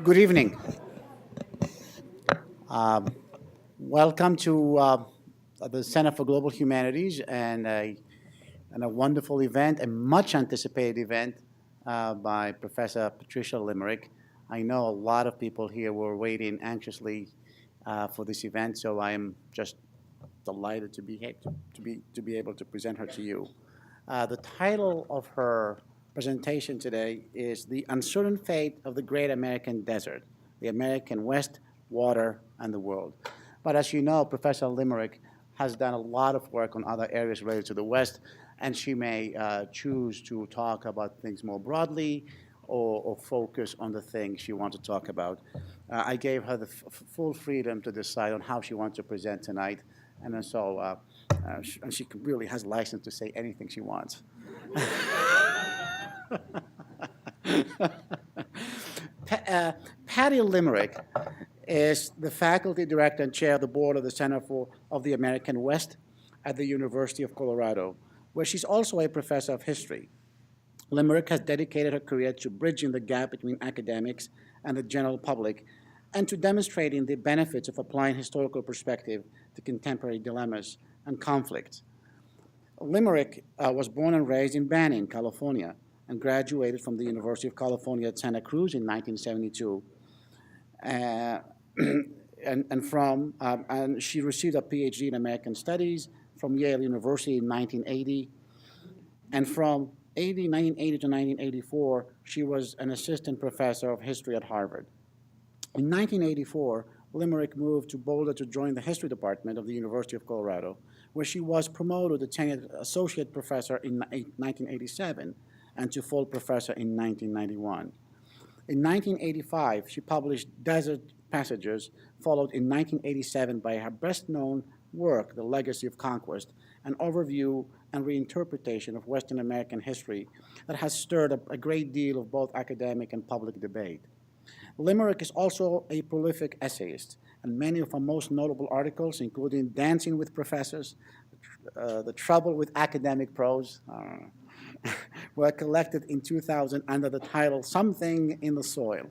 Good evening. Welcome to the Center for Global Humanities and a wonderful event, a much anticipated event by Professor Patricia Limerick. I know a lot of people here were waiting anxiously for this event, so I am just delighted to be able to present her to you. The title of her presentation today is The Uncertain Fate of the Great American Desert, the American West, Water, and the World. But as you know, Professor Limerick has done a lot of work on other areas related to the West, and she may choose to talk about things more broadly or focus on the things she wants to talk about. I gave her the full freedom to decide on how she wants to present tonight, and so and she really has license to say anything she wants. Patty Limerick is the faculty director and chair of the board of the Center of the American West at the University of Colorado, where she's also a professor of history. Limerick has dedicated her career to bridging the gap between academics and the general public and to demonstrating the benefits of applying historical perspective to contemporary dilemmas and conflicts. Limerick was born and raised in Banning, California, and graduated from the University of California at Santa Cruz in 1972. And she received a PhD in American Studies from Yale University in 1980. And from 1980 to 1984, she was an assistant professor of history at Harvard. In 1984, Limerick moved to Boulder to join the history department of the University of Colorado, where she was promoted to tenured associate professor in 1987 and to full professor in 1991. In 1985, she published Desert Passages, followed in 1987 by her best-known work, The Legacy of Conquest, an overview and reinterpretation of Western American history that has stirred up a great deal of both academic and public debate. Limerick is also a prolific essayist, and many of her most notable articles, including Dancing with Professors, The Trouble with Academic Prose, were collected in 2000 under the title Something in the Soil.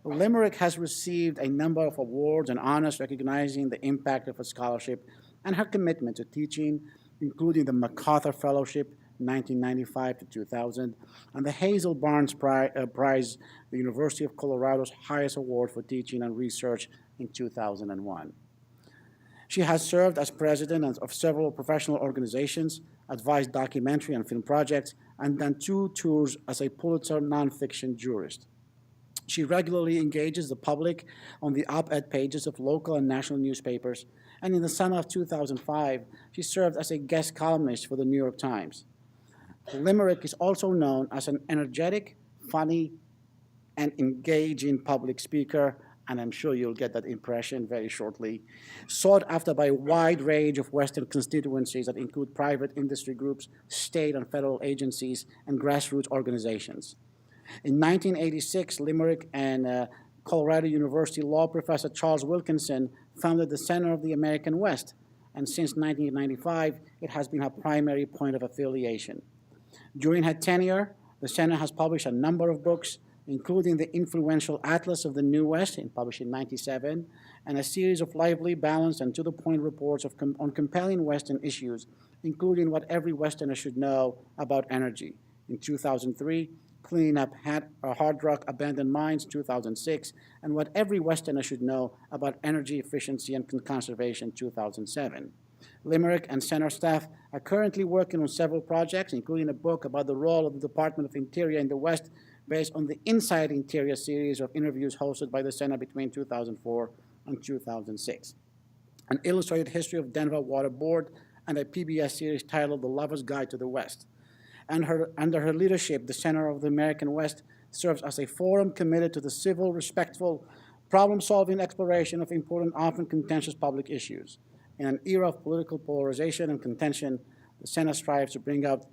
Limerick has received a number of awards and honors recognizing the impact of her scholarship and her commitment to teaching, including the MacArthur Fellowship, 1995 to 2000, and the Hazel Barnes Prize, the University of Colorado's highest award for teaching and research in 2001. She has served as president of several professional organizations, advised documentary and film projects, and done 2 tours as a Pulitzer nonfiction jurist. She regularly engages the public on the op-ed pages of local and national newspapers, and in the summer of 2005, she served as a guest columnist for the New York Times. Limerick is also known as an energetic, funny, and engaging public speaker, and I'm sure you'll get that impression very shortly, sought after by a wide range of Western constituencies that include private industry groups, state and federal agencies, and grassroots organizations. In 1986, Limerick and Colorado University law professor Charles Wilkinson founded the Center of the American West, and since 1995, it has been her primary point of affiliation. During her tenure, the Center has published a number of books, including the influential Atlas of the New West, published in 1997, and a series of lively, balanced, and to-the-point reports on compelling Western issues, including what every Westerner should know about energy. In 2003, Cleaning Up Hard Rock Abandoned Mines, 2006, and What Every Westerner Should Know About Energy Efficiency and Conservation, 2007. Limerick and Center staff are currently working on several projects, including a book about the role of the Department of Interior in the West based on the Inside Interior series of interviews hosted by the Center between 2004 and 2006, an illustrated history of Denver Water Board, and a PBS series titled The Lover's Guide to the West. And under her leadership, the Center of the American West serves as a forum committed to the civil, respectful, problem-solving exploration of important, often contentious public issues. In an era of political polarization and contention, the Center strives to bring out,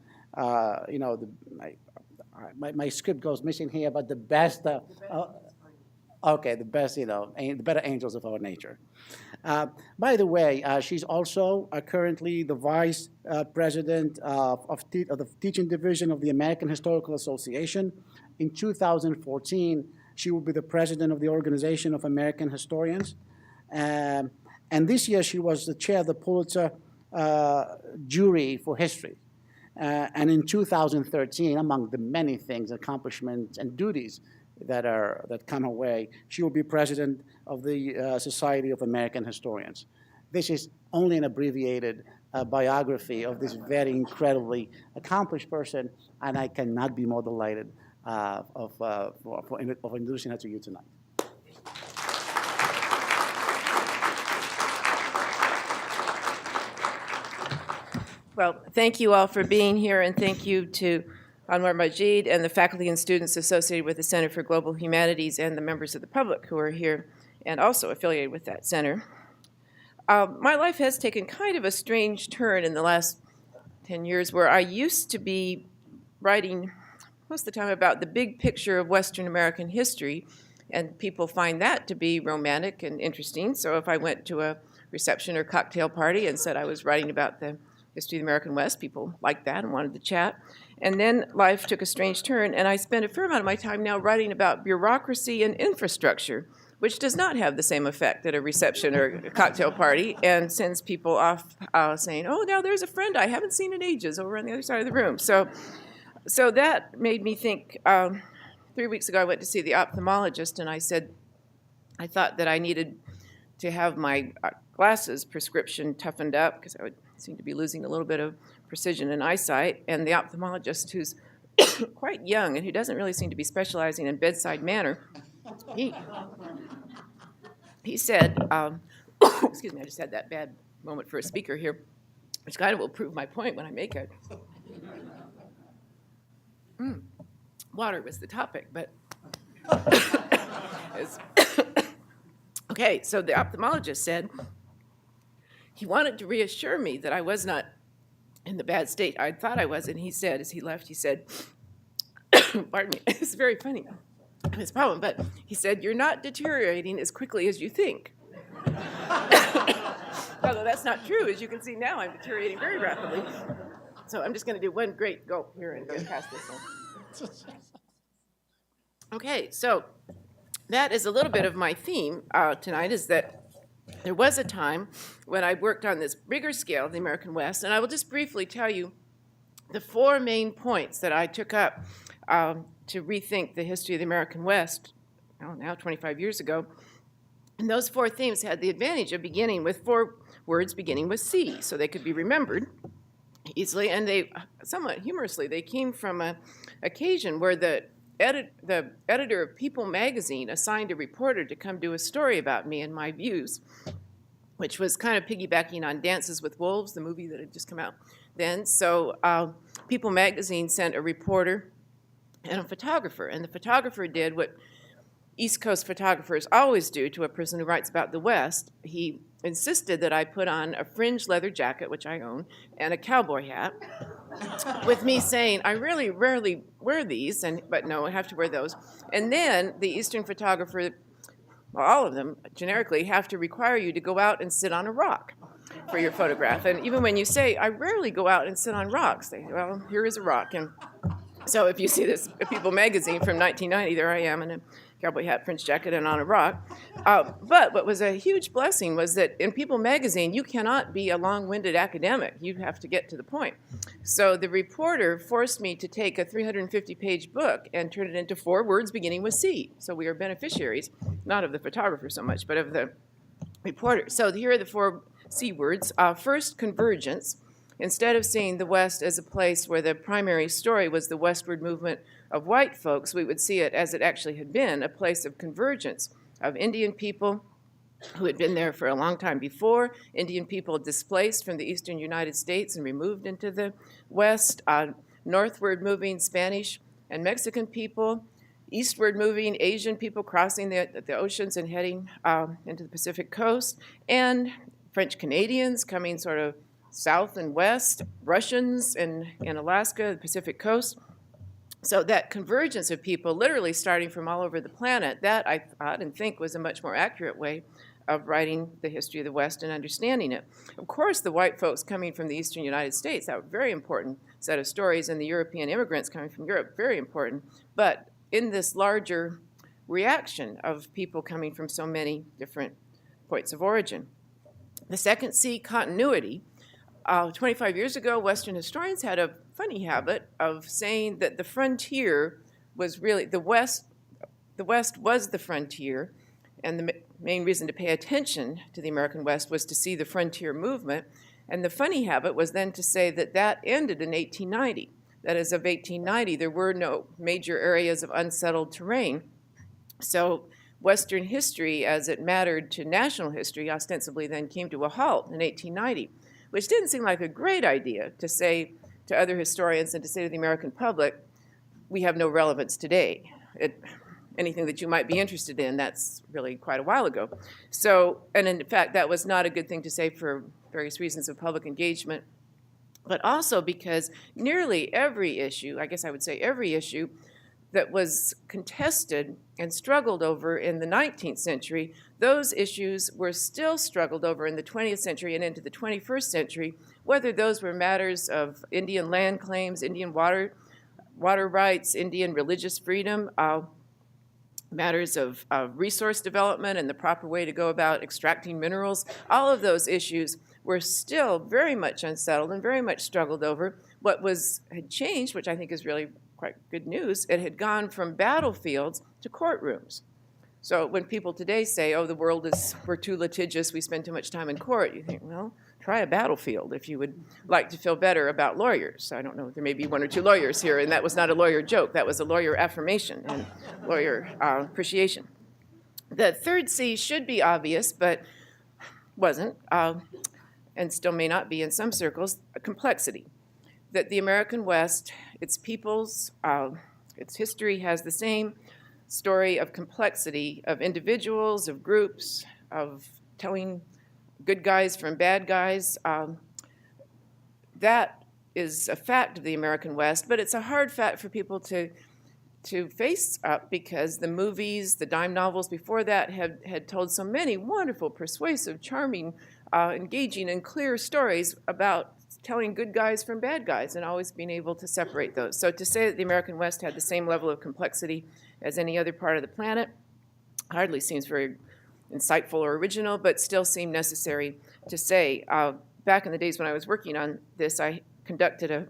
my script goes missing here, but the best, the best, the better angels of our nature. By the way, she's also currently the vice president of the teaching division of the American Historical Association. In 2014, She will be the president of the Organization of American Historians. And this year, she was the chair of the Pulitzer jury for history. And in 2013, among the many things, accomplishments, and duties that come her way, she will be president of the Society of American Historians. This is only an abbreviated biography of this very incredibly accomplished person, and I cannot be more delighted of introducing her to you tonight. Well, thank you all for being here, and thank you to Anouar Majid and the faculty and students associated with the Center for Global Humanities and the members of the public who are here and also affiliated with that center. My life has taken kind of a strange turn in the last 10 years, where I used to be writing most of the time about the big picture of Western American history, and people find that to be romantic and interesting. So if I went to a reception or cocktail party and said I was writing about the history of the American West, people liked that and wanted to chat. And then life took a strange turn, and I spend a fair amount of my time now writing about bureaucracy and infrastructure, which does not have the same effect at a reception or a cocktail party, and sends people off saying, oh, now there's a friend I haven't seen in ages over on the other side of the room. So that made me think, 3 weeks ago I went to see the ophthalmologist, and I said I thought that I needed to have my glasses prescription toughened up because I would seem to be losing a little bit of precision in eyesight. And the ophthalmologist, who's quite young and who doesn't really seem to be specializing in bedside manner, he said, excuse me, I just had that bad moment for a speaker here, which kind of will prove my point when I make it. Water was the topic, but okay, so the ophthalmologist said he wanted to reassure me that I was not in the bad state I thought I was, and he said, as he left, he said, pardon me, it's very funny, his problem, but he said, you're not deteriorating as quickly as you think. Although that's not true, as you can see now, I'm deteriorating very rapidly. So I'm just going to do one great gulp here and go past this one. Okay, so that is a little bit of my theme tonight, is that there was a time when I worked on this bigger scale of the American West, and I will just briefly tell you the 4 main points that I took up to rethink the history of the American West, now 25 years ago. And those 4 themes had the advantage of beginning with 4 words beginning with C, so they could be remembered easily, and they, somewhat humorously, they came from an occasion where the editor of People magazine assigned a reporter to come do a story about me and my views, which was kind of piggybacking on Dances with Wolves, the movie that had just come out then. So People magazine sent a reporter and a photographer, and the photographer did what East Coast photographers always do to a person who writes about the West. He insisted that I put on a fringed leather jacket, which I own, and a cowboy hat, with me saying, I really rarely wear these, but no, I have to wear those. And then the Eastern photographer, well, all of them, generically, have to require you to go out and sit on a rock for your photograph. And even when you say, I rarely go out and sit on rocks, they say, well, here is a rock. And so if you see this People magazine from 1990, there I am in a cowboy hat, fringed jacket, and on a rock. But what was a huge blessing was that in People magazine, you cannot be a long-winded academic. You have to get to the point. So the reporter forced me to take a 350-page book and turn it into 4 words beginning with C. So we are beneficiaries, not of the photographer so much, but of the reporter. So here are the 4 C words. First, convergence. Instead of seeing the West as a place where the primary story was the westward movement of white folks, we would see it as it actually had been, a place of convergence of Indian people who had been there for a long time before, Indian people displaced from the eastern United States and removed into the West, northward moving Spanish and Mexican people, eastward moving Asian people crossing the oceans and heading into the Pacific coast, and French Canadians coming sort of south and west, Russians in Alaska, the Pacific coast. So that convergence of people literally starting from all over the planet, that I thought and think was a much more accurate way of writing the history of the West and understanding it. Of course, the white folks coming from the eastern United States, that was a very important set of stories, and the European immigrants coming from Europe, very important. But in this larger reaction of people coming from so many different points of origin. The second C, continuity. 25 years ago, Western historians had a funny habit of saying that the frontier was really, the West was the frontier, and the main reason to pay attention to the American West was to see the frontier movement. And the funny habit was then to say that that ended in 1890. That as of 1890, there were no major areas of unsettled terrain. So Western history, as it mattered to national history, ostensibly then came to a halt in 1890, which didn't seem like a great idea to say to other historians and to say to the American public, we have no relevance today. Anything that you might be interested in, that's really quite a while ago. So, and in fact, that was not a good thing to say for various reasons of public engagement, but also because nearly every issue, I guess I would say every issue, that was contested and struggled over in the 19th century, those issues were still struggled over in the 20th century and into the 21st century, whether those were matters of Indian land claims, Indian water rights, Indian religious freedom, matters of resource development and the proper way to go about extracting minerals. All of those issues were still very much unsettled and very much struggled over. What had changed, which I think is really quite good news, it had gone from battlefields to courtrooms. So when people today say, oh, we're too litigious, we spend too much time in court, you think, well, try a battlefield if you would like to feel better about lawyers. I don't know, there may be one or two lawyers here, and that was not a lawyer joke, that was a lawyer affirmation and lawyer appreciation. The third C should be obvious, but wasn't, and still may not be in some circles, complexity. That the American West, its peoples, its history has the same story of complexity of individuals, of groups, of telling good guys from bad guys. That is a fact of the American West, but it's a hard fact for people to face up because the movies, the dime novels before that had told so many wonderful, persuasive, charming, engaging, and clear stories about telling good guys from bad guys and always being able to separate those. So to say that the American West had the same level of complexity as any other part of the planet hardly seems very insightful or original, but still seemed necessary to say. Back in the days when I was working on this, I conducted I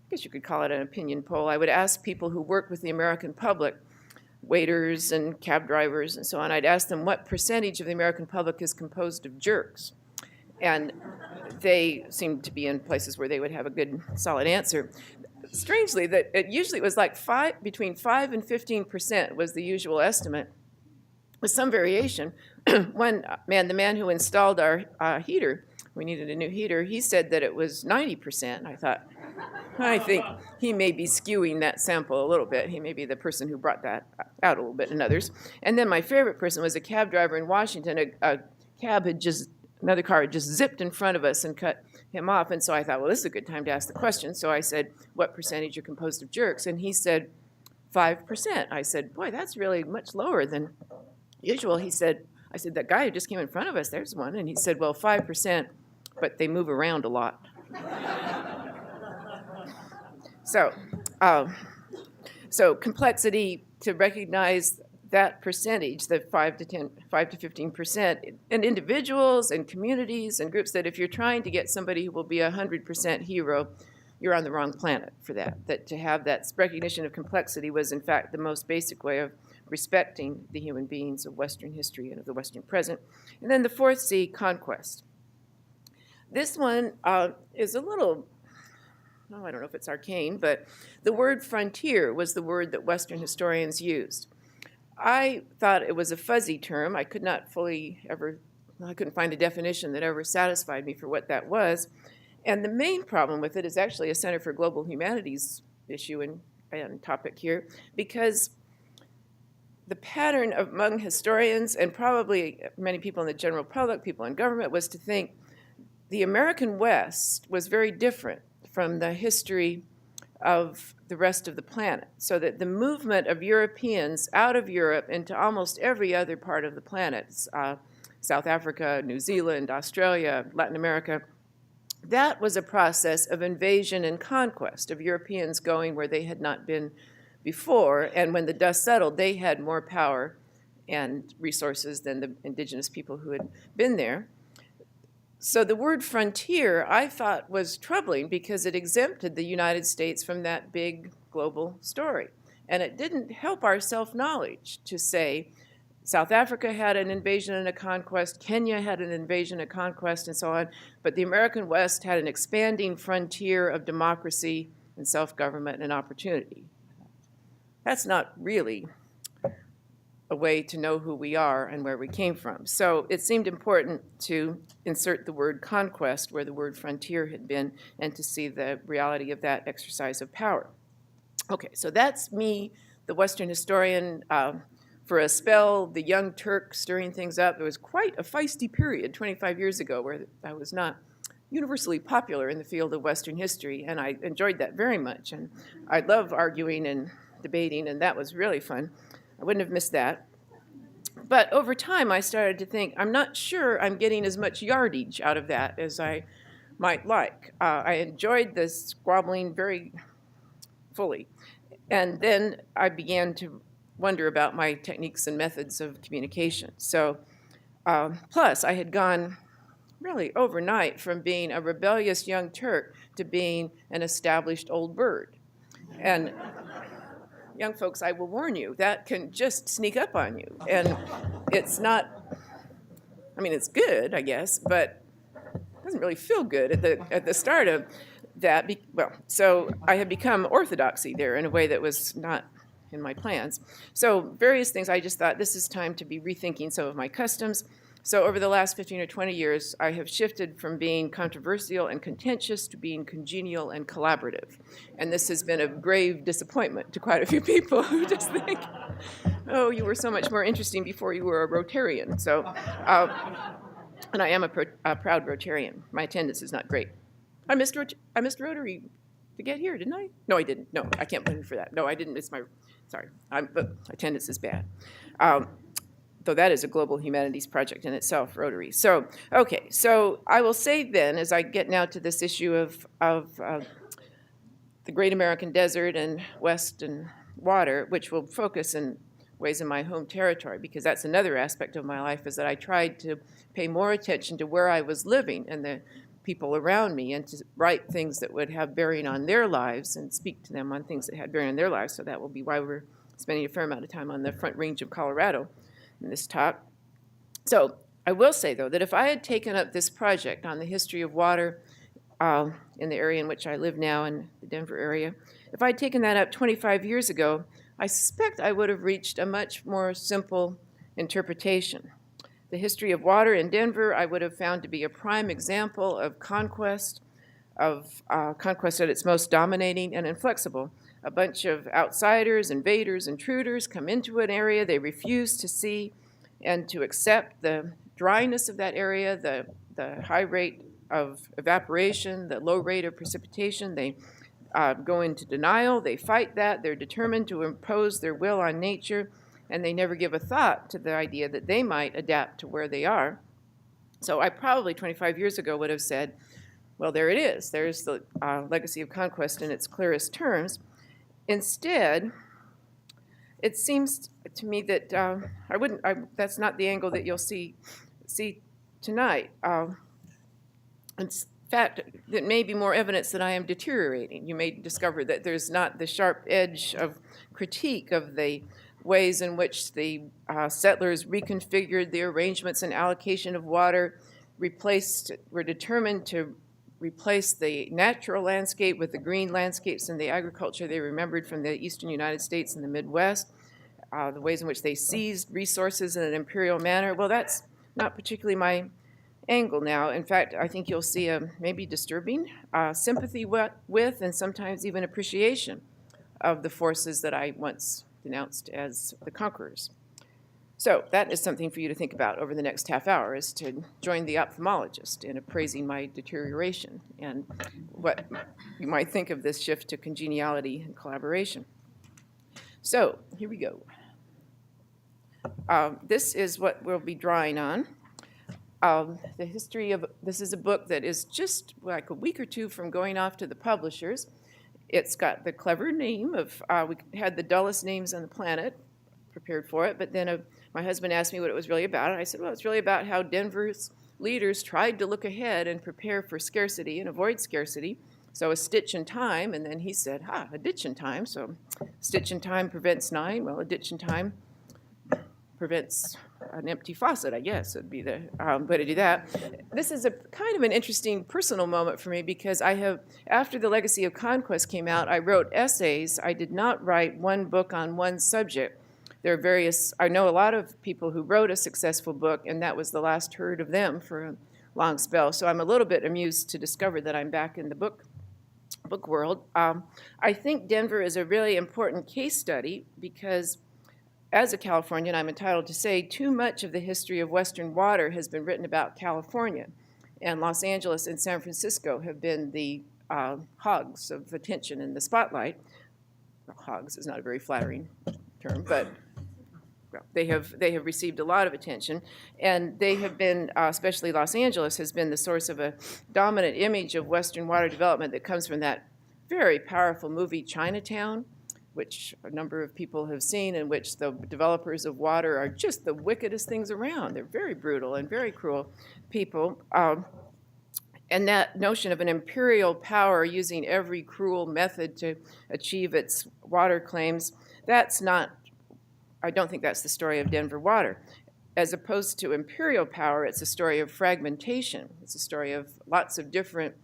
guess you could call it an opinion poll. I would ask people who work with the American public, waiters and cab drivers and so on, I'd ask them what percentage of the American public is composed of jerks. And they seemed to be in places where they would have a good, solid answer. Strangely, that usually it was like between 5 and 15% was the usual estimate, with some variation. One man, the man who installed our heater, we needed a new heater, he said that it was 90%. I think he may be skewing that sample a little bit. He may be the person who brought that out a little bit and others. And then my favorite person was a cab driver in Washington. Another car had just zipped in front of us and cut him off. And so I thought, well, this is a good time to ask the question. So I said, what percentage are composed of jerks? And he said, 5%. I said, boy, that's really much lower than usual. I said, that guy who just came in front of us, there's one. And he said, well, 5%, but they move around a lot. So complexity, to recognize that percentage, the 5 to 15%, in individuals and communities and groups, that if you're trying to get somebody who will be 100% hero, you're on the wrong planet for that. That to have that recognition of complexity was, in fact, the most basic way of respecting the human beings of Western history and of the Western present. And then the fourth C, conquest. This one is a little, I don't know if it's arcane, but the word frontier was the word that Western historians used. I thought it was a fuzzy term. I couldn't find a definition that ever satisfied me for what that was. And the main problem with it is actually a Center for Global Humanities issue and topic here, because the pattern among historians and probably many people in the general public, people in government, was to think the American West was very different from the history of the rest of the planet, so that the movement of Europeans out of Europe into almost every other part of the planet, South Africa, New Zealand, Australia, Latin America, that was a process of invasion and conquest, of Europeans going where they had not been before, and when the dust settled, they had more power and resources than the indigenous people who had been there. So the word frontier, I thought, was troubling because it exempted the United States from that big global story. And it didn't help our self-knowledge to say South Africa had an invasion and a conquest, Kenya had an invasion and a conquest, and so on, but the American West had an expanding frontier of democracy and self-government and opportunity. That's not really a way to know who we are and where we came from. So it seemed important to insert the word conquest where the word frontier had been and to see the reality of that exercise of power. Okay, so that's me, the Western historian. For a spell, the Young Turk stirring things up. There was quite a feisty period 25 years ago where I was not universally popular in the field of Western history, and I enjoyed that very much. And I love arguing and debating, and that was really fun. I wouldn't have missed that. But over time, I started to think, I'm not sure I'm getting as much yardage out of that as I might like. I enjoyed the squabbling very fully. And then I began to wonder about my techniques and methods of communication. So, plus, I had gone really overnight from being a rebellious young Turk to being an established old bird. And young folks, I will warn you, that can just sneak up on you. And it's not, I mean, it's good, I guess, but it doesn't really feel good at the start of that. Well, so I had become orthodoxy there in a way that was not in my plans. So various things, I just thought this is time to be rethinking some of my customs. So over the last 15 or 20 years, I have shifted from being controversial and contentious to being congenial and collaborative. And this has been a grave disappointment to quite a few people who just think, oh, you were so much more interesting before you were a Rotarian. So, and I am a proud Rotarian. My attendance is not great. I missed Rotary to get here, didn't I? No, I didn't. No, I can't blame you for that. No, I didn't miss sorry, but attendance is bad. Though that is a Global Humanities project in itself, Rotary. So, okay, so I will say then, as I get now to this issue of the Great American Desert and West and water, which will focus in ways in my home territory, because that's another aspect of my life, is that I tried to pay more attention to where I was living and the people around me, and to write things that would have bearing on their lives and speak to them on things that had bearing on their lives. So that will be why we're spending a fair amount of time on the Front Range of Colorado in this talk. So I will say, though, that if I had taken up this project on the history of water in the area in which I live now, in the Denver area, if I had taken that up 25 years ago, I suspect I would have reached a much more simple interpretation. The history of water in Denver I would have found to be a prime example of conquest at its most dominating and inflexible. A bunch of outsiders, invaders, intruders come into an area they refuse to see and to accept the dryness of that area, the high rate of evaporation, the low rate of precipitation. They go into denial, they fight that, they're determined to impose their will on nature, and they never give a thought to the idea that they might adapt to where they are. So I probably 25 years ago would have said, well, there it is. There's the legacy of conquest in its clearest terms. Instead, it seems to me that that's not the angle that you'll see tonight. In fact, that may be more evidence that I am deteriorating. You may discover that there's not the sharp edge of critique of the ways in which the settlers reconfigured the arrangements and allocation of water, were determined to replace the natural landscape with the green landscapes and the agriculture they remembered from the eastern United States and the Midwest, the ways in which they seized resources in an imperial manner. Well, that's not particularly my angle now. In fact, I think you'll see a maybe disturbing sympathy with and sometimes even appreciation of the forces that I once denounced as the conquerors. So that is something for you to think about over the next half hour, is to join the ophthalmologist in appraising my deterioration and what you might think of this shift to congeniality and collaboration. So here we go. This is what we'll be drawing on. This is a book that is just like a week or two from going off to the publishers. It's got the clever name of, we had the dullest names on the planet, prepared for it, but then my husband asked me what it was really about, and I said, well, it's really about how Denver's leaders tried to look ahead and prepare for scarcity and avoid scarcity. So a stitch in time, and then he said, a ditch in time. So stitch in time prevents 9. Well, a ditch in time prevents an empty faucet, I guess would be the way to do that. This is a kind of an interesting personal moment for me because after The Legacy of Conquest came out, I wrote essays. I did not write one book on one subject. There are I know a lot of people who wrote a successful book, and that was the last heard of them for a long spell. So I'm a little bit amused to discover that I'm back in the book world. I think Denver is a really important case study because as a Californian, I'm entitled to say too much of the history of Western water has been written about California, and Los Angeles and San Francisco have been the hogs of attention in the spotlight. Well, hogs is not a very flattering term, but they have received a lot of attention, and they have been, especially Los Angeles, has been the source of a dominant image of Western water development that comes from that very powerful movie Chinatown, which a number of people have seen, in which the developers of water are just the wickedest things around. They're very brutal and very cruel people. And that notion of an imperial power using every cruel method to achieve its water claims, I don't think that's the story of Denver water. As opposed to imperial power, it's a story of fragmentation. It's a story of lots of different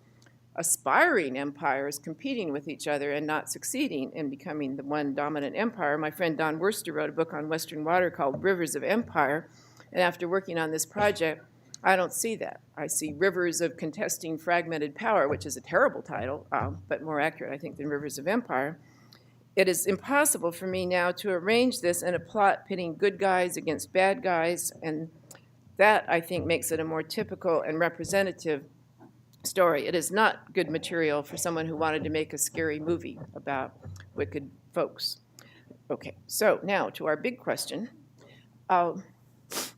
aspiring empires competing with each other and not succeeding in becoming the one dominant empire. My friend Don Worster wrote a book on Western water called Rivers of Empire, and after working on this project, I don't see that. I see Rivers of Contesting Fragmented Power, which is a terrible title, but more accurate, I think, than Rivers of Empire. It is impossible for me now to arrange this in a plot pitting good guys against bad guys, and that, I think, makes it a more typical and representative story. It is not good material for someone who wanted to make a scary movie about wicked folks. Okay, so now to our big question.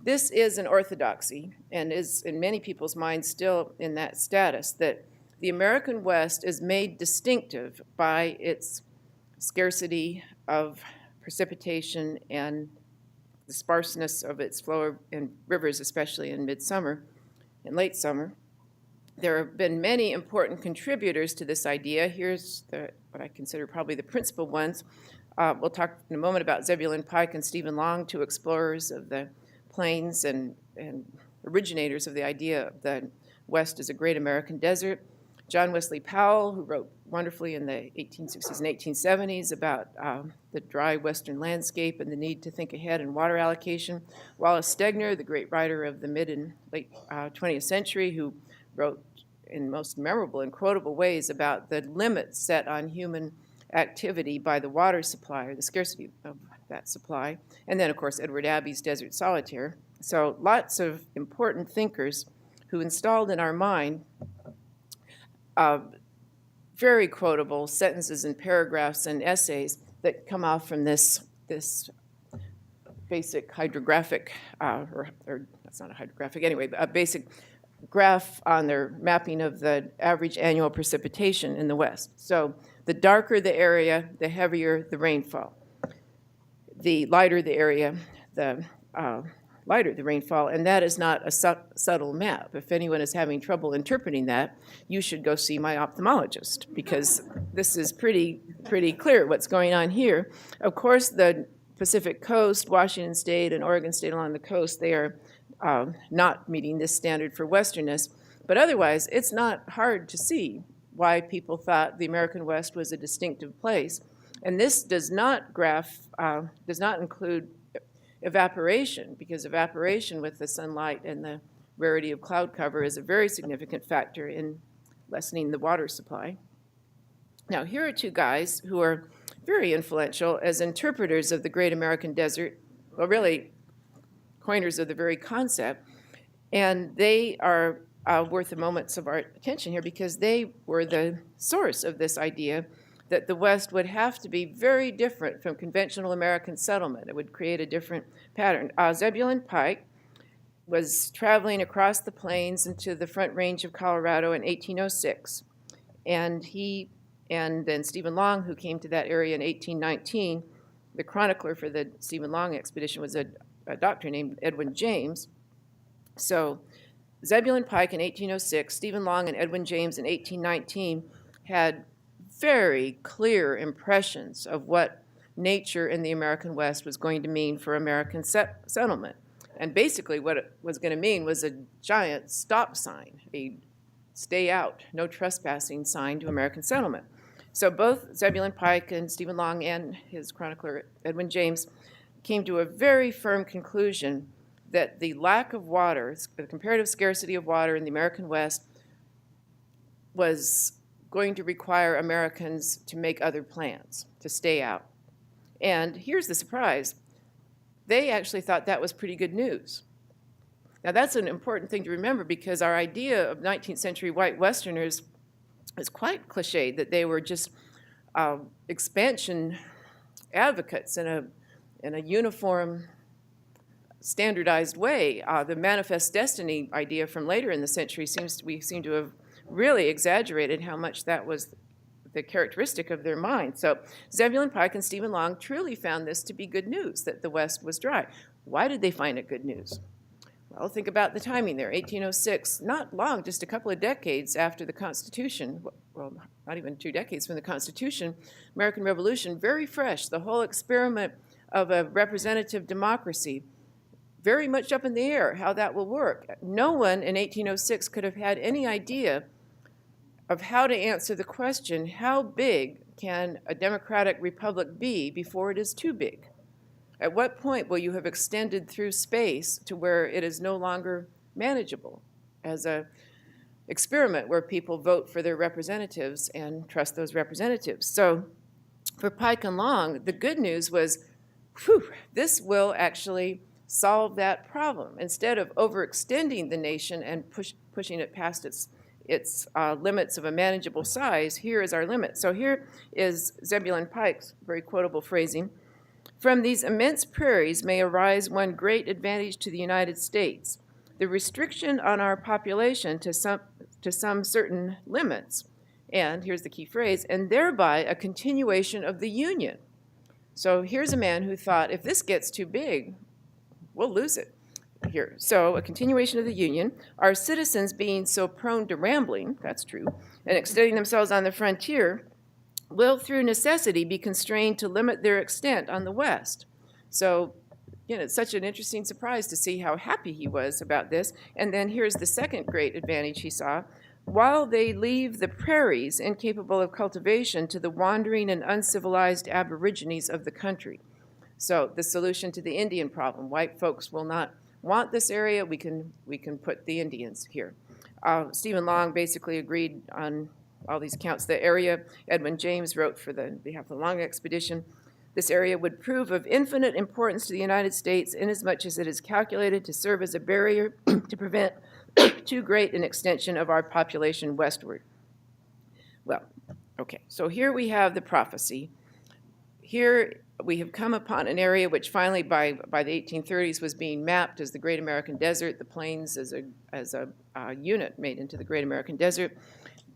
This is an orthodoxy, and is in many people's minds still in that status, that the American West is made distinctive by its scarcity of precipitation and the sparseness of its flow in rivers, especially in midsummer and late summer. There have been many important contributors to this idea. Here's what I consider probably the principal ones. We'll talk in a moment about Zebulon Pike and Stephen Long, two explorers of the plains and originators of the idea of the West as a great American desert. John Wesley Powell, who wrote wonderfully in the 1860s and 1870s about the dry Western landscape and the need to think ahead in water allocation. Wallace Stegner, the great writer of the mid and late 20th century, who wrote in most memorable and quotable ways about the limits set on human activity by the water supply, or the scarcity of that supply. And then, of course, Edward Abbey's Desert Solitaire. So lots of important thinkers who installed in our mind very quotable sentences and paragraphs and essays that come off from this basic hydrographic, or that's not a hydrographic anyway, a basic graph on their mapping of the average annual precipitation in the West. So the darker the area, the heavier the rainfall. The lighter the area, the lighter the rainfall, and that is not a subtle map. If anyone is having trouble interpreting that, you should go see my ophthalmologist, because this is pretty clear what's going on here. Of course, the Pacific Coast, Washington State, and Oregon State along the coast, they are not meeting this standard for westernness, but otherwise, it's not hard to see why people thought the American West was a distinctive place. And this does not include evaporation, because evaporation with the sunlight and the rarity of cloud cover is a very significant factor in lessening the water supply. Now, here are two guys who are very influential as interpreters of the Great American Desert, well, really coiners of the very concept, and they are worth a moment of our attention here because they were the source of this idea that the West would have to be very different from conventional American settlement. It would create a different pattern. Zebulon Pike was traveling across the plains into the Front Range of Colorado in 1806, and then Stephen Long, who came to that area in 1819, the chronicler for the Stephen Long expedition was a doctor named Edwin James. So Zebulon Pike in 1806, Stephen Long and Edwin James in 1819 had very clear impressions of what nature in the American West was going to mean for American settlement. And basically what it was going to mean was a giant stop sign, a stay out, no trespassing sign to American settlement. So both Zebulon Pike and Stephen Long and his chronicler Edwin James came to a very firm conclusion that the lack of water, the comparative scarcity of water in the American West, was going to require Americans to make other plans, to stay out. And here's the surprise. They actually thought that was pretty good news. Now that's an important thing to remember because our idea of 19th century white Westerners is quite cliched, that they were just expansion advocates in a uniform, standardized way. The manifest destiny idea from later in the century we seem to have really exaggerated how much that was the characteristic of their mind. So Zebulon Pike and Stephen Long truly found this to be good news, that the West was dry. Why did they find it good news? Well, think about the timing there, 1806, not long, just a couple of decades after the Constitution, well, not even 2 decades from the Constitution, American Revolution, very fresh, the whole experiment of a representative democracy, very much up in the air, how that will work. No one in 1806 could have had any idea of how to answer the question, how big can a democratic republic be before it is too big? At what point will you have extended through space to where it is no longer manageable as an experiment where people vote for their representatives and trust those representatives? So for Pike and Long, the good news was, whew, this will actually solve that problem. Instead of overextending the nation and pushing it past its limits of a manageable size, here is our limit. So here is Zebulon Pike's very quotable phrasing. From these immense prairies may arise one great advantage to the United States, the restriction on our population to some certain limits, and here's the key phrase, and thereby a continuation of the Union. So here's a man who thought, if this gets too big, we'll lose it. Here. So a continuation of the Union, our citizens being so prone to rambling, that's true, and extending themselves on the frontier, will through necessity be constrained to limit their extent on the West. So, it's such an interesting surprise to see how happy he was about this. And then here's the second great advantage he saw. While they leave the prairies incapable of cultivation to the wandering and uncivilized aborigines of the country. So the solution to the Indian problem, white folks will not want this area, we can put the Indians here. Stephen Long basically agreed on all these accounts. The area Edwin James wrote for the behalf of the Long expedition, this area would prove of infinite importance to the United States inasmuch as it is calculated to serve as a barrier to prevent too great an extension of our population westward. Well, okay, so here we have the prophecy. Here we have come upon an area which finally by the 1830s was being mapped as the Great American Desert, the plains as a unit made into the Great American Desert.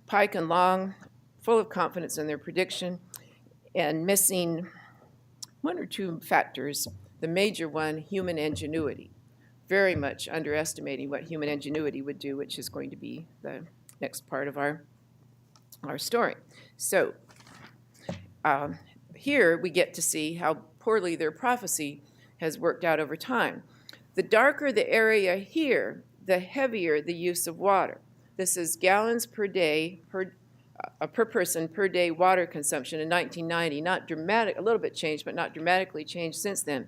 Pike and Long, full of confidence in their prediction and missing one or two factors. The major one, human ingenuity. Very much underestimating what human ingenuity would do, which is going to be the next part of our story. So here we get to see how poorly their prophecy has worked out over time. The darker the area here, the heavier the use of water. This is gallons per day, per person per day water consumption in 1990. Not dramatic, a little bit changed, but not dramatically changed since then.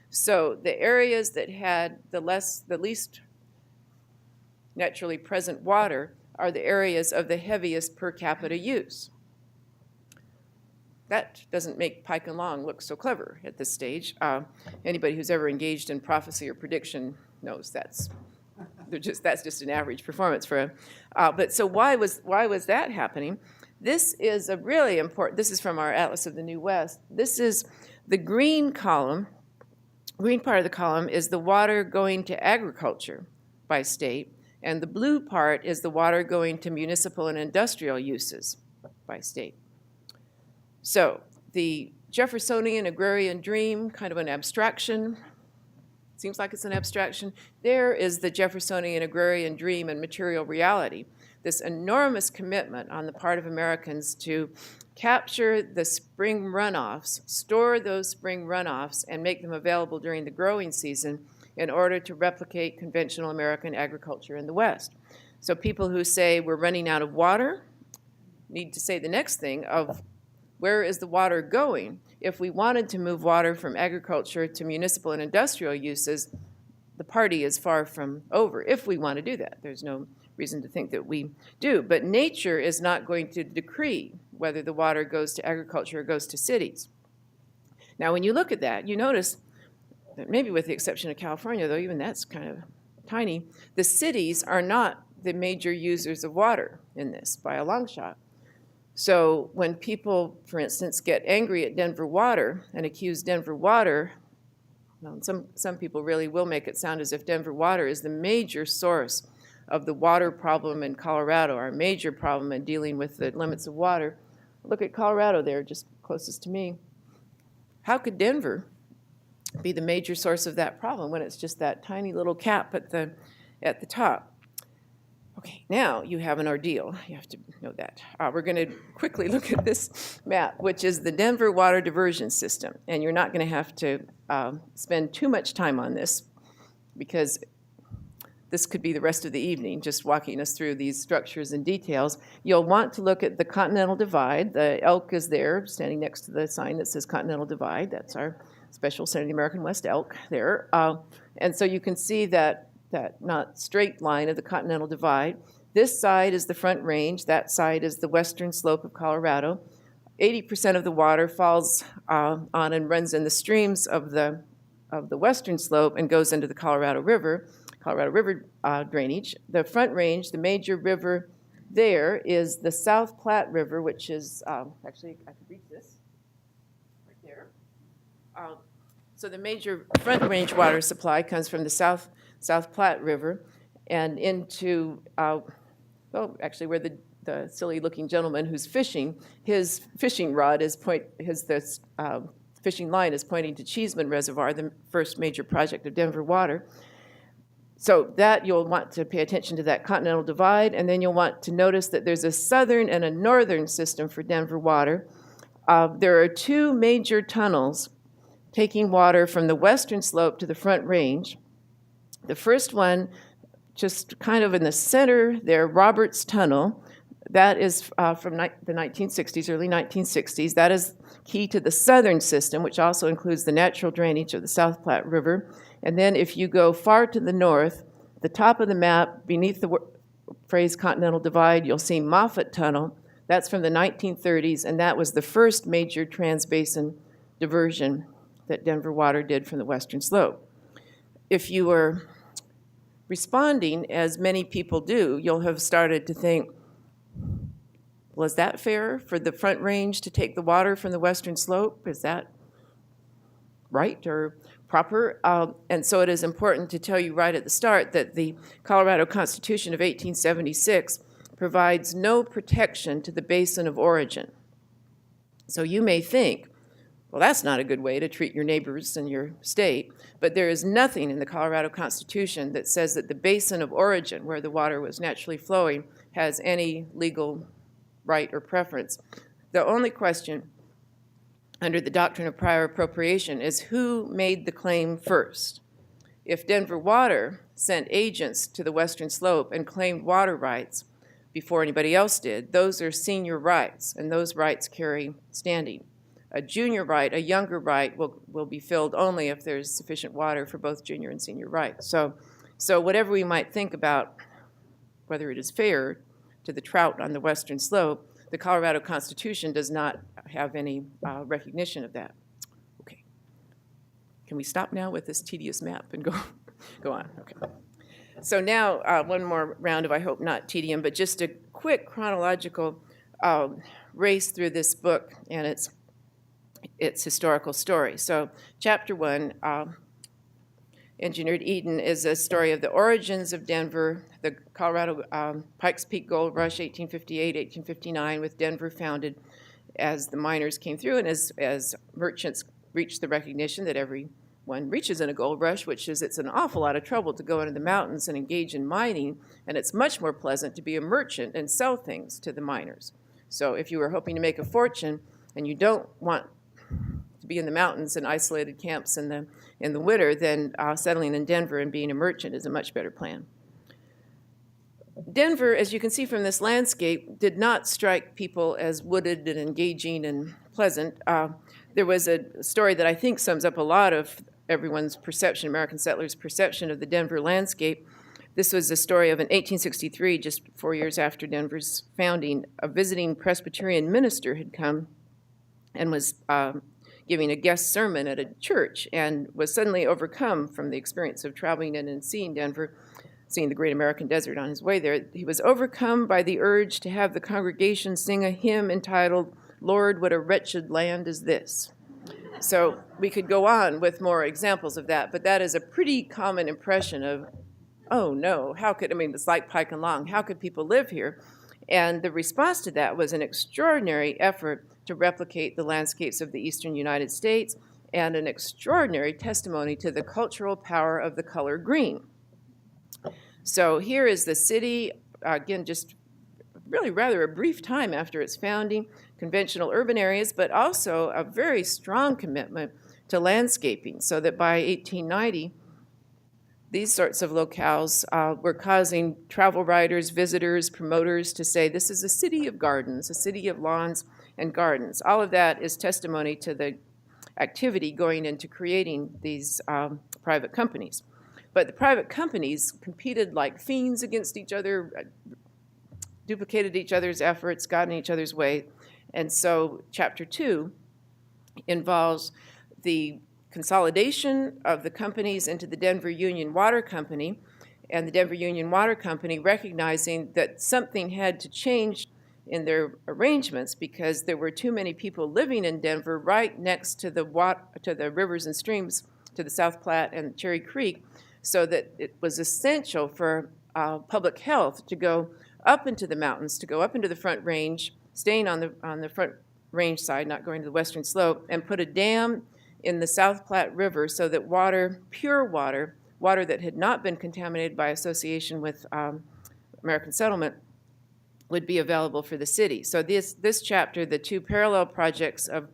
So the areas that had the least naturally present water are the areas of the heaviest per capita use. That doesn't make Pike and Long look so clever at this stage. Anybody who's ever engaged in prophecy or prediction knows that's just an average performance for a. But so why was that happening? This is a really important. This is from our Atlas of the New West. This is the green column. Green part of the column is the water going to agriculture by state, and the blue part is the water going to municipal and industrial uses by state. So the Jeffersonian agrarian dream, kind of an abstraction. Seems like it's an abstraction. There is the Jeffersonian agrarian dream and material reality. This enormous commitment on the part of Americans to capture the spring runoffs, store those spring runoffs, and make them available during the growing season in order to replicate conventional American agriculture in the West. So people who say we're running out of water need to say the next thing of where is the water going? If we wanted to move water from agriculture to municipal and industrial uses, the party is far from over if we want to do that. There's no reason to think that we do. But nature is not going to decree whether the water goes to agriculture or goes to cities. Now, when you look at that, you notice that maybe with the exception of California, though even that's kind of tiny, the cities are not the major users of water in this by a long shot. So when people, for instance, get angry at Denver Water and accuse Denver Water, well, some people really will make it sound as if Denver Water is the major source of the water problem in Colorado, our major problem in dealing with the limits of water. Look at Colorado there, just closest to me. How could Denver be the major source of that problem when it's just that tiny little cap at the top? Okay, now you have an ordeal. You have to know that. We're going to quickly look at this map, which is the Denver Water Diversion System. And you're not going to have to spend too much time on this because this could be the rest of the evening, just walking us through these structures and details. You'll want to look at the Continental Divide. The elk is there, standing next to the sign that says Continental Divide. That's our special Center of the American West elk there. And so you can see that not straight line of the Continental Divide. This side is the Front Range. That side is the western slope of Colorado. 80% of the water falls on and runs in the streams of the western slope and goes into the Colorado River drainage. The Front Range, the major river there is the South Platte River, which is, actually, I could read this right there. So the major Front Range water supply comes from the South Platte River and into, actually where the silly-looking gentleman who's fishing, his fishing rod is fishing line is pointing to Cheeseman Reservoir, the first major project of Denver Water. So that you'll want to pay attention to that Continental Divide, and then you'll want to notice that there's a southern and a northern system for Denver Water. There are two major tunnels taking water from the western slope to the Front Range. The first one, just kind of in the center there, Roberts Tunnel, that is from the 1960s, early 1960s. That is key to the southern system, which also includes the natural drainage of the South Platte River. And then if you go far to the north, the top of the map, beneath the phrase Continental Divide, you'll see Moffett Tunnel. That's from the 1930s, and that was the first major transbasin diversion that Denver Water did from the western slope. If you were responding, as many people do, you'll have started to think, well, is that fair for the Front Range to take the water from the western slope? Is that right or proper? And so it is important to tell you right at the start that the Colorado Constitution of 1876 provides no protection to the basin of origin. So you may think, well, that's not a good way to treat your neighbors in your state, but there is nothing in the Colorado Constitution that says that the basin of origin, where the water was naturally flowing, has any legal right or preference. The only question under the doctrine of prior appropriation is who made the claim first. If Denver Water sent agents to the western slope and claimed water rights before anybody else did, those are senior rights, and those rights carry standing. A junior right, a younger right, will be filled only if there's sufficient water for both junior and senior rights. So whatever we might think about whether it is fair to the trout on the western slope, the Colorado Constitution does not have any recognition of that. Okay. Can we stop now with this tedious map and go on? Okay. So now one more round of, I hope not tedium, but just a quick chronological race through this book and its historical story. So chapter 1, Engineered Eden, is a story of the origins of Denver, the Colorado Pikes Peak Gold Rush, 1858, 1859, with Denver founded. as the miners came through and as merchants reached the recognition that everyone reaches in a gold rush, which is it's an awful lot of trouble to go into the mountains and engage in mining, and it's much more pleasant to be a merchant and sell things to the miners. So if you were hoping to make a fortune and you don't want to be in the mountains and isolated camps in the winter, then settling in Denver and being a merchant is a much better plan. Denver, as you can see from this landscape, did not strike people as wooded and engaging and pleasant. There was a story that I think sums up a lot of everyone's perception, American settlers' perception of the Denver landscape. This was the story of in 1863, just 4 years after Denver's founding, a visiting Presbyterian minister had come and was giving a guest sermon at a church and was suddenly overcome from the experience of traveling in and seeing Denver, seeing the great American desert on his way there. He was overcome by the urge to have the congregation sing a hymn entitled, "Lord, what a wretched land is this." So we could go on with more examples of that, but that is a pretty common impression of, oh no, it's like Pike and Long, how could people live here? And the response to that was an extraordinary effort to replicate the landscapes of the eastern United States and an extraordinary testimony to the cultural power of the color green. So here is the city, again, just really rather a brief time after its founding, conventional urban areas, but also a very strong commitment to landscaping, so that by 1890, these sorts of locales were causing travel writers, visitors, promoters to say, this is a city of gardens, a city of lawns and gardens. All of that is testimony to the activity going into creating these private companies. But the private companies competed like fiends against each other, duplicated each other's efforts, got in each other's way. And so Chapter 2 involves the consolidation of the companies into the Denver Union Water Company, and the Denver Union Water Company recognizing that something had to change in their arrangements because there were too many people living in Denver right next to the rivers and streams, to the South Platte and Cherry Creek, so that it was essential for public health to go up into the mountains, to go up into the Front Range, staying on the Front Range side, not going to the western slope, and put a dam in the South Platte River so that water, pure water, water that had not been contaminated by association with American settlement, would be available for the city. So this chapter, the two parallel projects of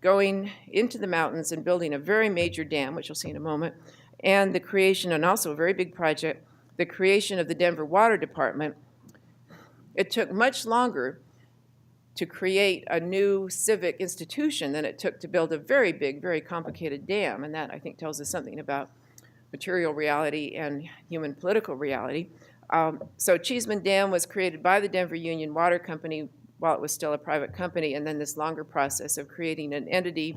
going into the mountains and building a very major dam, which you'll see in a moment, and the creation, and also a very big project, the creation of the Denver Water Department. It took much longer to create a new civic institution than it took to build a very big, very complicated dam, and that, I think, tells us something about material reality and human political reality. So Cheeseman Dam was created by the Denver Union Water Company while it was still a private company, and then this longer process of creating an entity,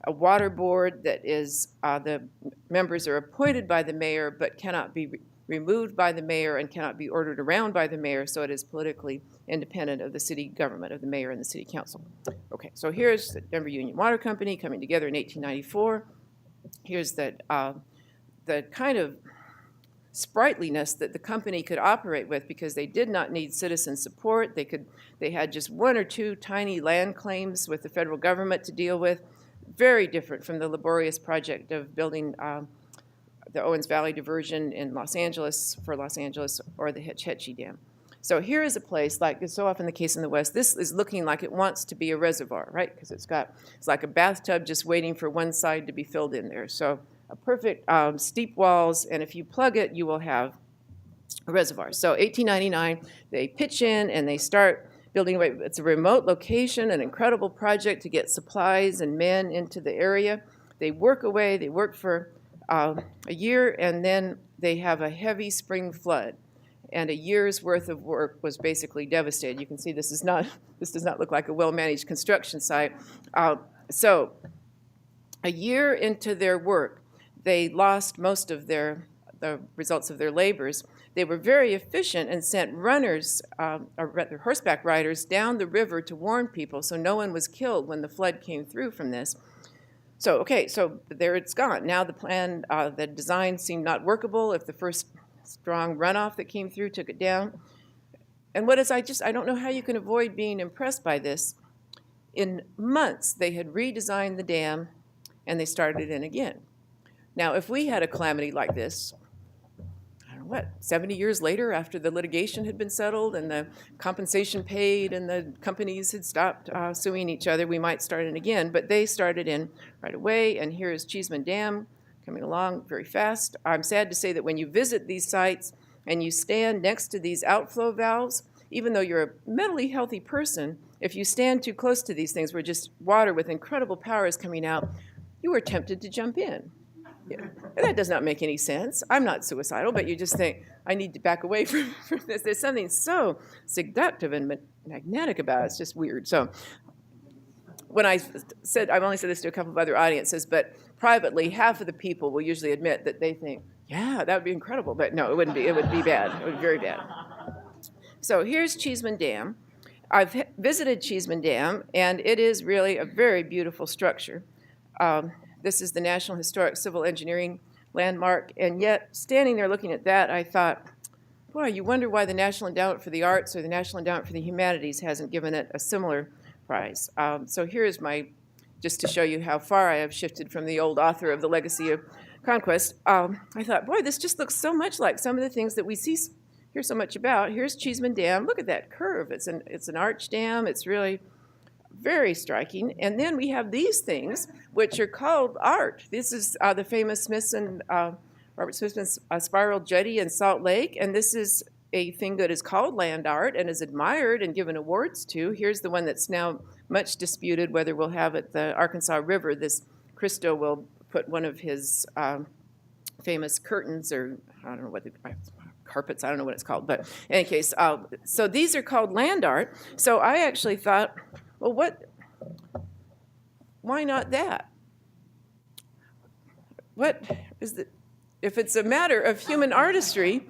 a water board that is, the members are appointed by the mayor but cannot be removed by the mayor and cannot be ordered around by the mayor, so it is politically independent of the city government, of the mayor and the city council. Okay, so here's the Denver Union Water Company coming together in 1894. Here's the kind of sprightliness that the company could operate with because they did not need citizen support. They had just one or two tiny land claims with the federal government to deal with, very different from the laborious project of building the Owens Valley diversion in Los Angeles or the Hetch Hetchy Dam. So here is a place, like is so often the case in the West, this is looking like it wants to be a reservoir, right? Because it's like a bathtub just waiting for one side to be filled in there. So a perfect steep walls, and if you plug it, you will have a reservoir. So 1899, they pitch in and they start building away. It's a remote location, an incredible project to get supplies and men into the area. They work away, they work for a year, and then they have a heavy spring flood. And a year's worth of work was basically devastated. You can see this does not look like a well-managed construction site. So a year into their work, they lost most of the results of their labors. They were very efficient and sent runners, or rather horseback riders, down the river to warn people so no one was killed when the flood came through from this. So, okay, so there it's gone. Now the plan, the design seemed not workable if the first strong runoff that came through took it down. And I don't know how you can avoid being impressed by this. in months, they had redesigned the dam, and they started in again. Now, if we had a calamity like this, I don't know what, 70 years later, after the litigation had been settled and the compensation paid and the companies had stopped suing each other, we might start in again. But they started in right away, and here is Cheeseman Dam coming along very fast. I'm sad to say that when you visit these sites and you stand next to these outflow valves, even though you're a mentally healthy person, if you stand too close to these things where just water with incredible power is coming out, you are tempted to jump in. Yeah. And that does not make any sense. I'm not suicidal, but you just think, I need to back away from this. There's something so seductive and magnetic about it. It's just weird. So when I've only said this to a couple of other audiences, but privately, half of the people will usually admit that they think, yeah, that would be incredible. But no, it wouldn't be. It would be bad. It would be very bad. So here's Cheeseman Dam. I've visited Cheeseman Dam, and it is really a very beautiful structure. This is the National Historic Civil Engineering Landmark, and yet standing there looking at that, I thought, boy, you wonder why the National Endowment for the Arts or the National Endowment for the Humanities hasn't given it a similar prize. So here's just to show you how far I have shifted from the old author of The Legacy of Conquest. I thought, boy, this just looks so much like some of the things that we hear so much about. Here's Cheeseman Dam. Look at that curve. It's an arch dam. It's really very striking. And then we have these things, which are called art. This is the famous Robert Smithson's spiral jetty in Salt Lake, and this is a thing that is called land art and is admired and given awards to. Here's the one that's now much disputed, whether we'll have at the Arkansas River. This Christo will put one of his famous curtains, or I don't know what carpets, I don't know what it's called, but in any case, so these are called land art. So I actually thought, well, why not that? What is if it's a matter of human artistry,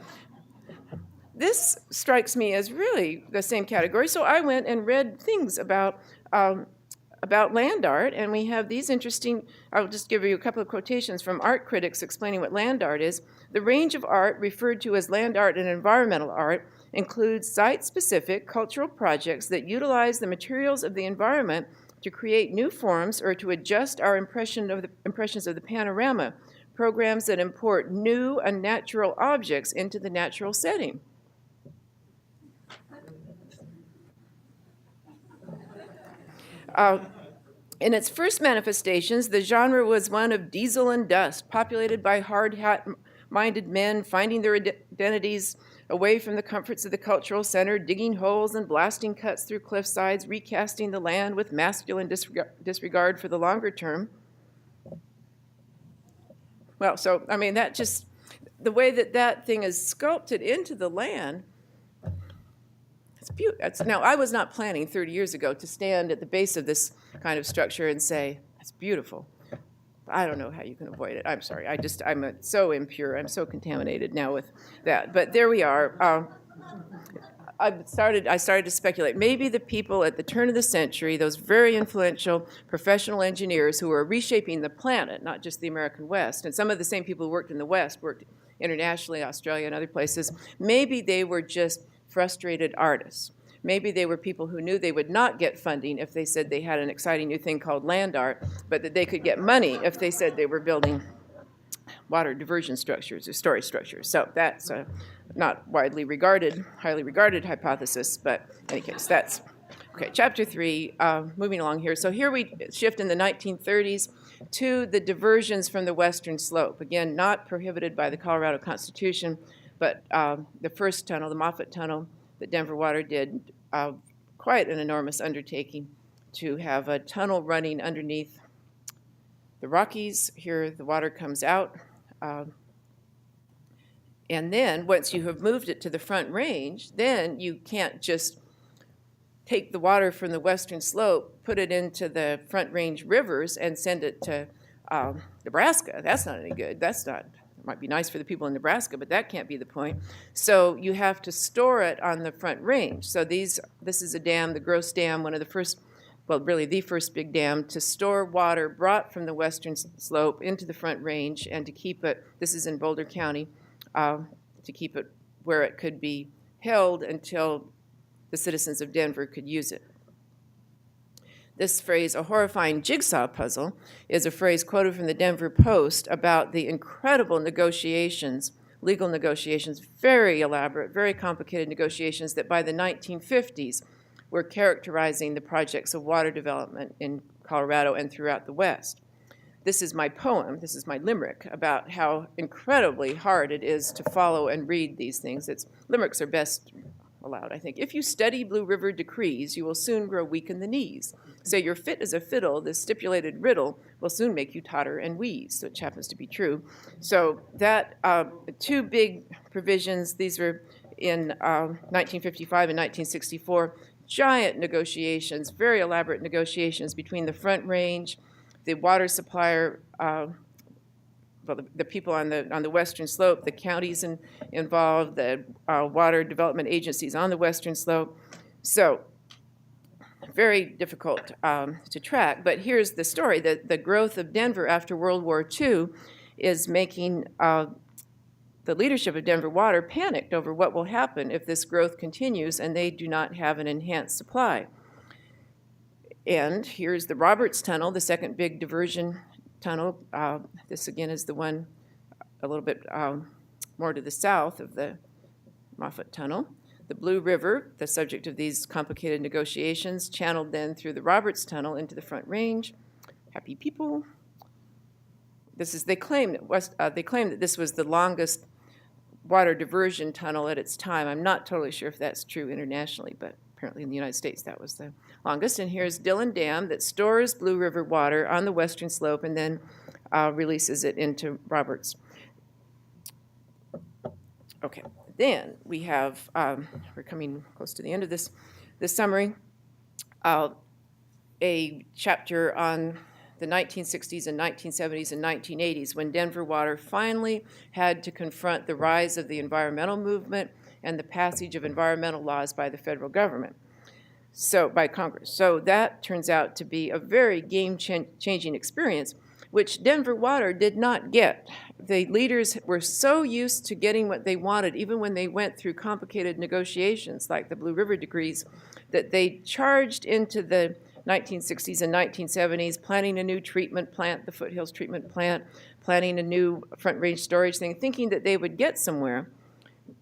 this strikes me as really the same category. So I went and read things about land art, and we have these interesting, I'll just give you a couple of quotations from art critics explaining what land art is. The range of art referred to as land art and environmental art includes site-specific cultural projects that utilize the materials of the environment to create new forms or to adjust our impressions of the panorama, programs that import new unnatural objects into the natural setting. In its first manifestations, the genre was one of diesel and dust, populated by hard-hat-minded men finding their identities away from the comforts of the cultural center, digging holes and blasting cuts through cliff sides, recasting the land with masculine disregard for the longer term. Well, so, I mean, that just, the way that thing is sculpted into the land, it's beautiful. Now, I was not planning 30 years ago to stand at the base of this kind of structure and say, that's beautiful. I don't know how you can avoid it. I'm sorry. I'm so impure. I'm so contaminated now with that. But there we are. I started to speculate. Maybe the people at the turn of the century, those very influential professional engineers who were reshaping the planet, not just the American West, and some of the same people who worked in the West worked internationally, Australia and other places, maybe they were just frustrated artists. Maybe they were people who knew they would not get funding if they said they had an exciting new thing called land art, but that they could get money if they said they were building water diversion structures or storage structures. So that's a not widely regarded, highly regarded hypothesis, but in any case, that's okay. Chapter 3, moving along here. So here we shift in the 1930s to the diversions from the western slope. Again, not prohibited by the Colorado Constitution, but the first tunnel, the Moffett Tunnel, that Denver Water did, quite an enormous undertaking to have a tunnel running underneath the Rockies. Here the water comes out. And then once you have moved it to the Front Range, then you can't just take the water from the western slope, put it into the Front Range rivers, and send it to Nebraska. That's not any good. It might be nice for the people in Nebraska, but that can't be the point. So you have to store it on the Front Range. So this is a dam, the Gross Dam, one of the first, well, really the first big dam to store water brought from the western slope into the Front Range and to keep it, this is in Boulder County, to keep it where it could be held until the citizens of Denver could use it. This phrase, a horrifying jigsaw puzzle, is a phrase quoted from the Denver Post about the incredible negotiations, legal negotiations, very elaborate, very complicated negotiations that by the 1950s were characterizing the projects of water development in Colorado and throughout the West. This is my poem, this is my limerick about how incredibly hard it is to follow and read these things. Limericks are best allowed, I think. If you study Blue River decrees, you will soon grow weak in the knees. Say you're fit as a fiddle, this stipulated riddle will soon make you totter and wheeze, which happens to be true. So that, two big provisions, these were in 1955 and 1964, giant negotiations, very elaborate negotiations between the Front Range, the water supplier, well, the people on the western slope, the counties involved, the water development agencies on the western slope. So very difficult to track. But here's the story. The growth of Denver after World War II is making the leadership of Denver Water panicked over what will happen if this growth continues and they do not have an enhanced supply. And here's the Roberts Tunnel, the second big diversion tunnel. This again is the one a little bit more to the south of the Moffett Tunnel. The Blue River, the subject of these complicated negotiations, channeled then through the Roberts Tunnel into the Front Range. Happy people. They claim that this was the longest water diversion tunnel at its time. I'm not totally sure if that's true internationally, but apparently in the United States that was the longest. And here's Dillon Dam that stores Blue River water on the western slope and then releases it into Roberts. Okay, then we have, we're coming close to the end of this summary, a chapter on the 1960s and 1970s and 1980s when Denver Water finally had to confront the rise of the environmental movement and the passage of environmental laws by the federal government, by Congress. So that turns out to be a very game-changing experience, which Denver Water did not get. The leaders were so used to getting what they wanted, even when they went through complicated negotiations like the Blue River decrees, that they charged into the 1960s and 1970s, planning a new treatment plant, the Foothills treatment plant, planning a new Front Range storage thing, thinking that they would get somewhere.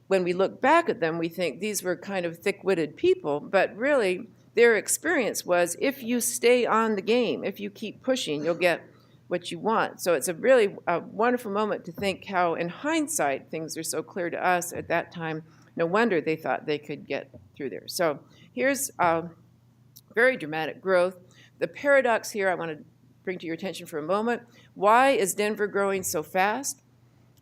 When we look back at them, we think these were kind of thick-witted people, but really their experience was if you stay on the game, if you keep pushing, you'll get what you want. So it's a really wonderful moment to think how, in hindsight, things are so clear to us at that time. No wonder they thought they could get through there. So here's very dramatic growth. The paradox here I want to bring to your attention for a moment. Why is Denver growing so fast?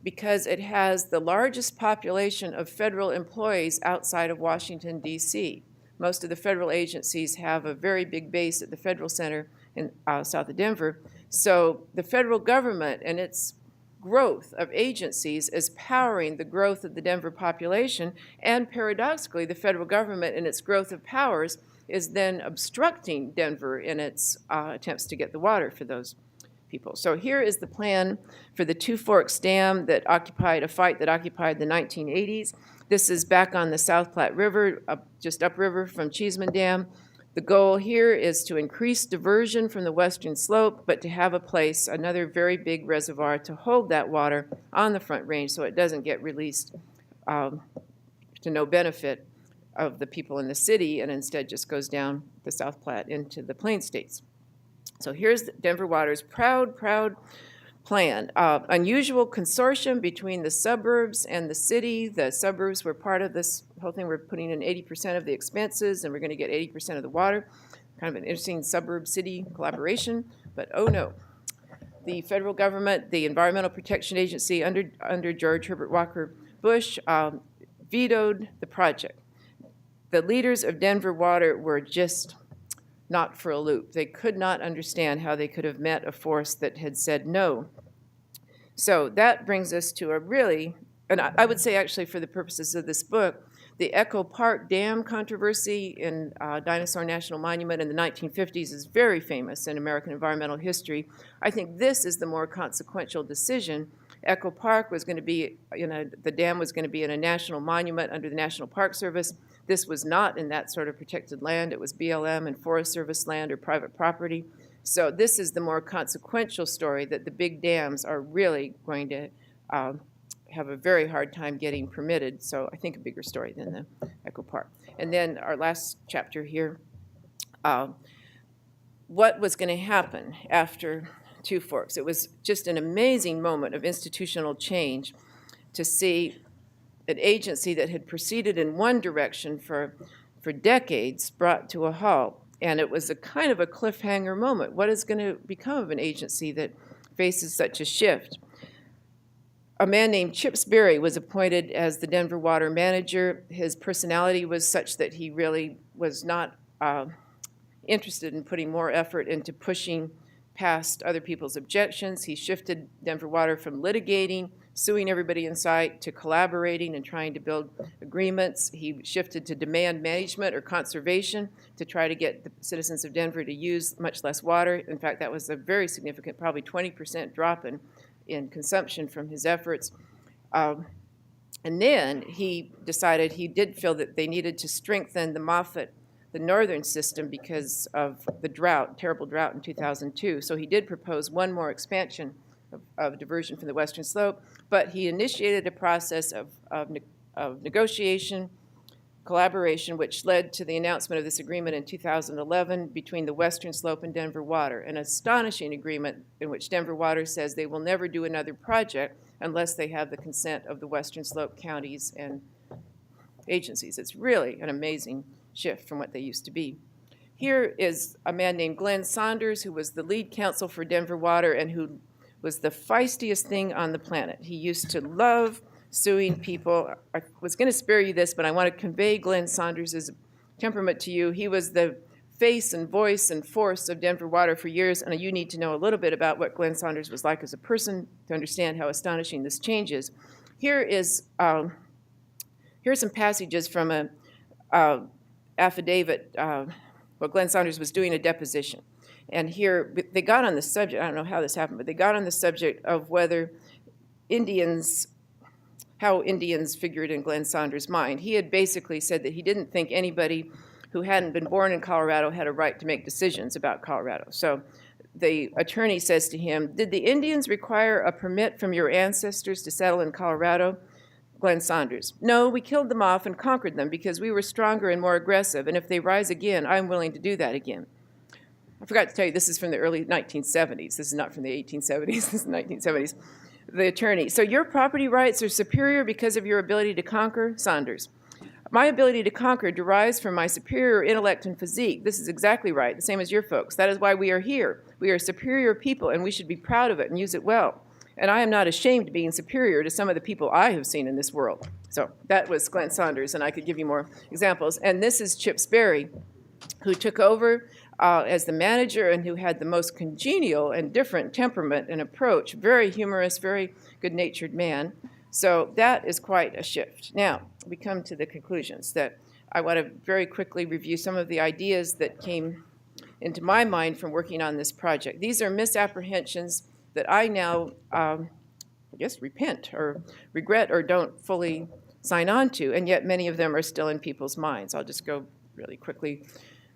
Because it has the largest population of federal employees outside of Washington, D.C. Most of the federal agencies have a very big base at the Federal Center in south of Denver. So the federal government and its growth of agencies is powering the growth of the Denver population, and paradoxically, the federal government and its growth of powers is then obstructing Denver in its attempts to get the water for those people. So here is the plan for the Two Forks Dam that occupied the 1980s. This is back on the South Platte River, just upriver from Cheeseman Dam. The goal here is to increase diversion from the western slope, but to have a place, another very big reservoir to hold that water on the Front Range so it doesn't get released to no benefit of the people in the city and instead just goes down the South Platte into the Plain States. So here's Denver Water's proud plan. Unusual consortium between the suburbs and the city. The suburbs were part of this whole thing. We're putting in 80% of the expenses and we're going to get 80% of the water. Kind of an interesting suburb-city collaboration, but oh no. The federal government, the Environmental Protection Agency under George Herbert Walker Bush vetoed the project. The leaders of Denver Water were just not for a loop. They could not understand how they could have met a force that had said no. So that brings us to a really, and I would say actually for the purposes of this book, the Echo Park Dam controversy in Dinosaur National Monument in the 1950s is very famous in American environmental history. I think this is the more consequential decision Echo Park was going to be the dam was going to be in a national monument under the National Park Service. This was not in that sort of protected land. It was BLM and Forest Service land or private property. So this is the more consequential story, that the big dams are really going to have a very hard time getting permitted. So I think a bigger story than the Echo Park. And then our last chapter here, what was going to happen after Two Forks? It was just an amazing moment of institutional change to see an agency that had proceeded in one direction for decades brought to a halt. And it was a kind of a cliffhanger moment. What is going to become of an agency that faces such a shift? A man named Chip Sperry was appointed as the Denver water manager. His personality was such that he really was not interested in putting more effort into pushing past other people's objections. He shifted Denver Water from litigating, suing everybody in sight, to collaborating and trying to build agreements. He shifted to demand management or conservation to try to get the citizens of Denver to use much less water. In fact, that was a very significant, probably 20% drop in consumption from his efforts. And then he decided he did feel that they needed to strengthen the northern system because of the drought, terrible drought in 2002. So he did propose one more expansion of diversion from the western slope, but he initiated a process of negotiation, collaboration, which led to the announcement of this agreement in 2011 between the western slope and Denver Water, an astonishing agreement in which Denver Water says they will never do another project unless they have the consent of the western slope counties and agencies. It's really an amazing shift from what they used to be. Here is a man named Glenn Saunders, who was the lead counsel for Denver Water and who was the feistiest thing on the planet. He used to love suing people. I was going to spare you this, but I want to convey Glenn Saunders' temperament to you. He was the face and voice and force of Denver Water for years, and you need to know a little bit about what Glenn Saunders was like as a person to understand how astonishing this change is. Here's some passages from a affidavit. Glenn Saunders was doing a deposition. And here, they got on the subject, I don't know how this happened, but they got on the subject of whether how Indians figured in Glenn Saunders' mind. He had basically said that he didn't think anybody who hadn't been born in Colorado had a right to make decisions about Colorado. So the attorney says to him, "Did the Indians require a permit from your ancestors to settle in Colorado?" Glenn Saunders: "No, we killed them off and conquered them because we were stronger and more aggressive, and if they rise again, I'm willing to do that again." I forgot to tell you, this is from the early 1970s. This is not from the 1870s, this is 1970s. The attorney: "So your property rights are superior because of your ability to conquer?" Saunders: "My ability to conquer derives from my superior intellect and physique." This is exactly right, the same as your folks. "That is why we are here. We are superior people, and we should be proud of it and use it well. And I am not ashamed of being superior to some of the people I have seen in this world." So that was Glenn Saunders, and I could give you more examples. And this is Chip Sperry, who took over as the manager and who had the most congenial and different temperament and approach. Very humorous, very good-natured man. So that is quite a shift. Now, we come to the conclusions that I want to very quickly review some of the ideas that came into my mind from working on this project. These are misapprehensions that I now, I guess, repent or regret or don't fully sign on to, and yet many of them are still in people's minds. I'll just go really quickly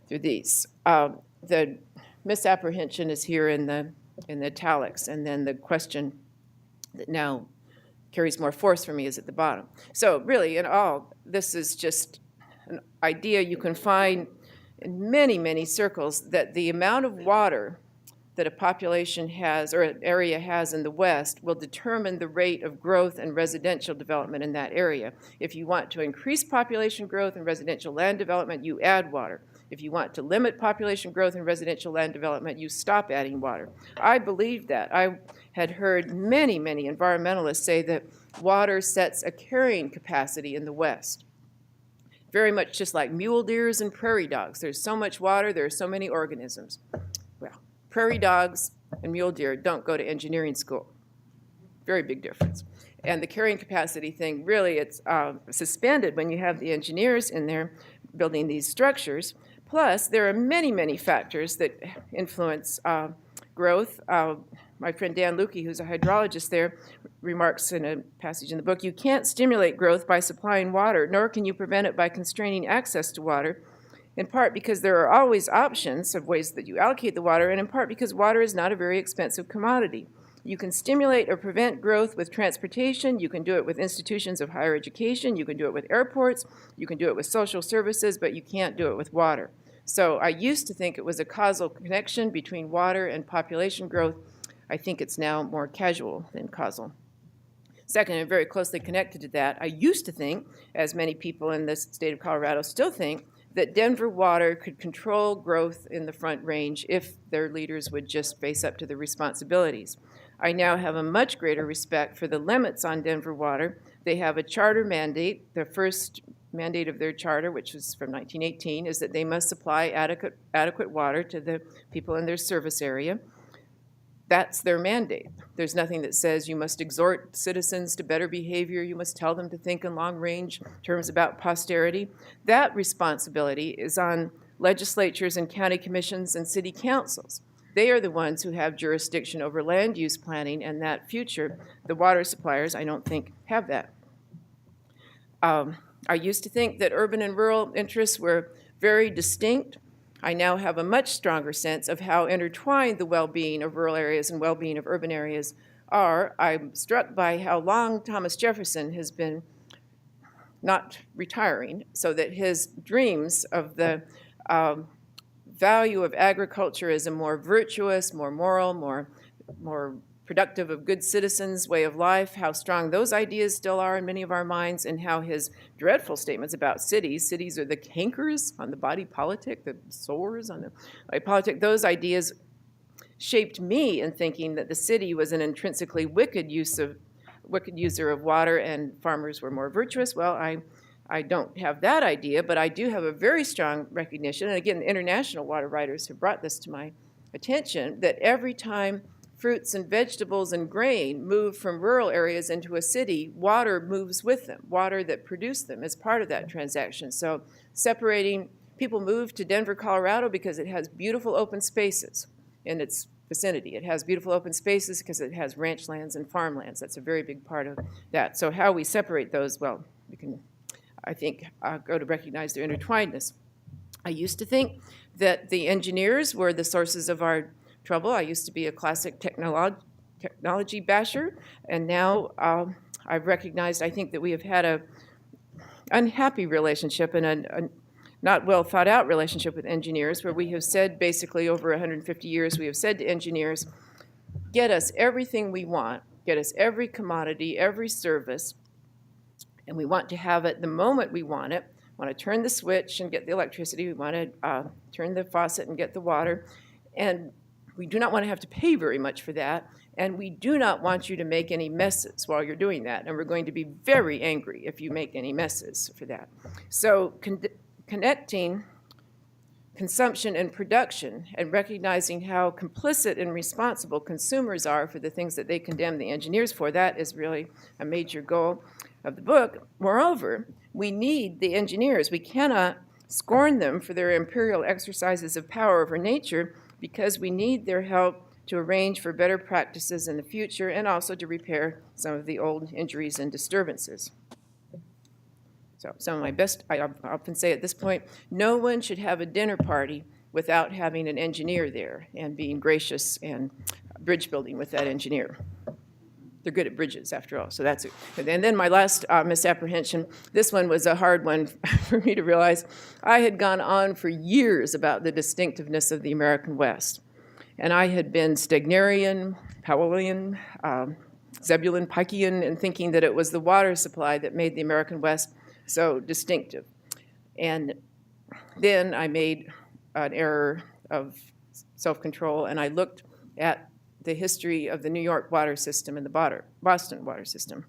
through these. The misapprehension is here in the italics, and then the question that now carries more force for me is at the bottom. So really, in all, this is just an idea you can find in many, many circles, that the amount of water that a population has or an area has in the West will determine the rate of growth and residential development in that area. If you want to increase population growth and residential land development, you add water. If you want to limit population growth and residential land development, you stop adding water. I believe that. I had heard many, many environmentalists say that water sets a carrying capacity in the West. Very much just like mule deers and prairie dogs. There's so much water, there are so many organisms. Well, prairie dogs and mule deer don't go to engineering school. Very big difference. And the carrying capacity thing, really, it's suspended when you have the engineers in there building these structures. Plus, there are many, many factors that influence growth. My friend Dan Lukey, who's a hydrologist there, remarks in a passage in the book, you can't stimulate growth by supplying water, nor can you prevent it by constraining access to water, in part because there are always options of ways that you allocate the water, and in part because water is not a very expensive commodity. You can stimulate or prevent growth with transportation, you can do it with institutions of higher education, you can do it with airports, you can do it with social services, but you can't do it with water. So I used to think it was a causal connection between water and population growth. I think it's now more casual than causal. Second, and very closely connected to that, I used to think, as many people in the state of Colorado still think, that Denver water could control growth in the Front Range if their leaders would just face up to the responsibilities. I now have a much greater respect for the limits on Denver water. They have a charter mandate. The first mandate of their charter, which was from 1918, is that they must supply adequate water to the people in their service area. That's their mandate. There's nothing that says you must exhort citizens to better behavior, you must tell them to think in long-range terms about posterity. That responsibility is on legislatures and county commissions and city councils. They are the ones who have jurisdiction over land use planning and that future. The water suppliers, I don't think, have that. I used to think that urban and rural interests were very distinct. I now have a much stronger sense of how intertwined the well-being of rural areas and well-being of urban areas are. I'm struck by how long Thomas Jefferson has been not retiring, so that his dreams of the value of agriculture as a more virtuous, more moral, more productive of good citizens way of life, how strong those ideas still are in many of our minds, and how his dreadful statements about cities are the cankers on the body politic, the sores on the body politic, those ideas shaped me in thinking that the city was an intrinsically wicked user of water and farmers were more virtuous. Well, I don't have that idea, but I do have a very strong recognition, and again, the international water writers have brought this to my attention, that every time fruits and vegetables and grain move from rural areas into a city, water moves with them, water that produced them as part of that transaction. So separating, people move to Denver, Colorado because it has beautiful open spaces in its vicinity. It has beautiful open spaces because it has ranch lands and farmlands. That's a very big part of that. So how we separate those, well, we can, I think, go to recognize their intertwinedness. I used to think that the engineers were the sources of our trouble. I used to be a classic technology basher, and now I've recognized, I think, that we have had a unhappy relationship and a not well thought out relationship with engineers, where we have said basically over 150 years, we have said to engineers, get us everything we want, get us every commodity, every service, and we want to have it the moment we want it. We want to turn the switch and get the electricity. We want to turn the faucet and get the water. And we do not want to have to pay very much for that, and we do not want you to make any messes while you're doing that, and we're going to be very angry if you make any messes for that. So connecting consumption and production and recognizing how complicit and responsible consumers are for the things that they condemn the engineers for, that is really a major goal of the book. Moreover, we need the engineers. We cannot scorn them for their imperial exercises of power over nature, because we need their help to arrange for better practices in the future and also to repair some of the old injuries and disturbances. So some of my best, I often say at this point, no one should have a dinner party without having an engineer there and being gracious and bridge building with that engineer. They're good at bridges, after all, so that's it. And then my last misapprehension, this one was a hard one for me to realize. I had gone on for years about the distinctiveness of the American West. And I had been Stegnerian, Powellian, Zebulon Pikean, and thinking that it was the water supply that made the American West so distinctive. And then I made an error of self-control, and I looked at the history of the New York water system and the Boston water system.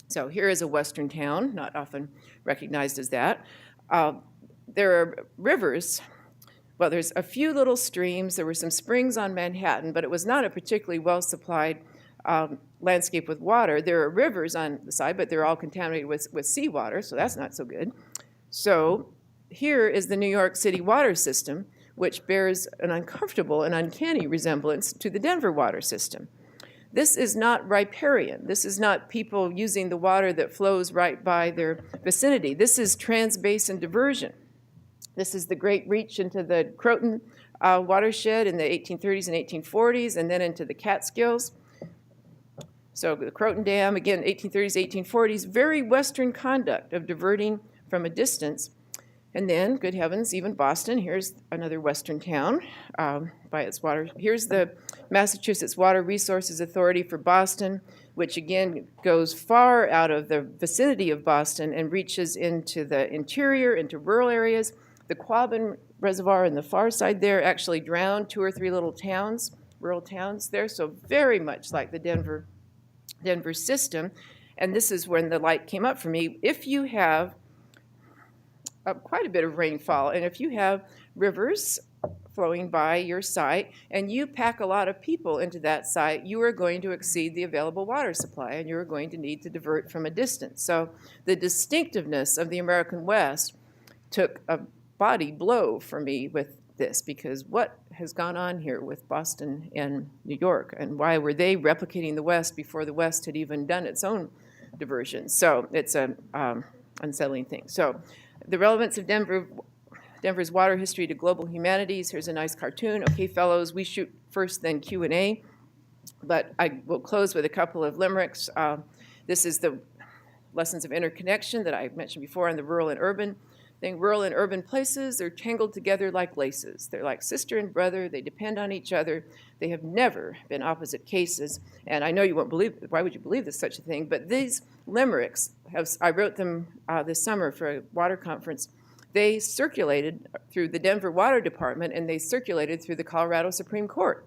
So here is a western town, not often recognized as that. There are rivers. Well, there's a few little streams. There were some springs on Manhattan, but it was not a particularly well-supplied landscape with water. There are rivers on the side, but they're all contaminated with seawater, so that's not so good. So here is the New York City water system, which bears an uncomfortable and uncanny resemblance to the Denver water system. This is not riparian. This is not people using the water that flows right by their vicinity. This is trans-basin diversion. This is the great reach into the Croton watershed in the 1830s and 1840s, and then into the Catskills. So the Croton Dam, again, 1830s, 1840s, very Western conduct of diverting from a distance. And then, good heavens, even Boston, here's another Western town by its water. Here's the Massachusetts Water Resources Authority for Boston, which again goes far out of the vicinity of Boston and reaches into the interior, into rural areas. The Quabbin Reservoir on the far side there actually drowned 2 or 3 little towns, rural towns there, so very much like the Denver system. And this is when the light came up for me. If you have quite a bit of rainfall, and if you have rivers flowing by your site, and you pack a lot of people into that site, you are going to exceed the available water supply, and you're going to need to divert from a distance. So the distinctiveness of the American West took a body blow for me with this, because what has gone on here with Boston and New York, and why were they replicating the West before the West had even done its own diversion? So it's an unsettling thing. So the relevance of Denver's water history to global humanities. Here's a nice cartoon. Okay, fellows, we shoot first, then Q&A. But I will close with a couple of limericks. This is the lessons of interconnection that I mentioned before on the rural and urban thing. Rural and urban places, they're tangled together like laces. They're like sister and brother. They depend on each other. They have never been opposite cases. And I know you won't believe, why would you believe this such a thing? But these limericks, I wrote them this summer for a water conference. They circulated through the Denver Water Department, and they circulated through the Colorado Supreme Court.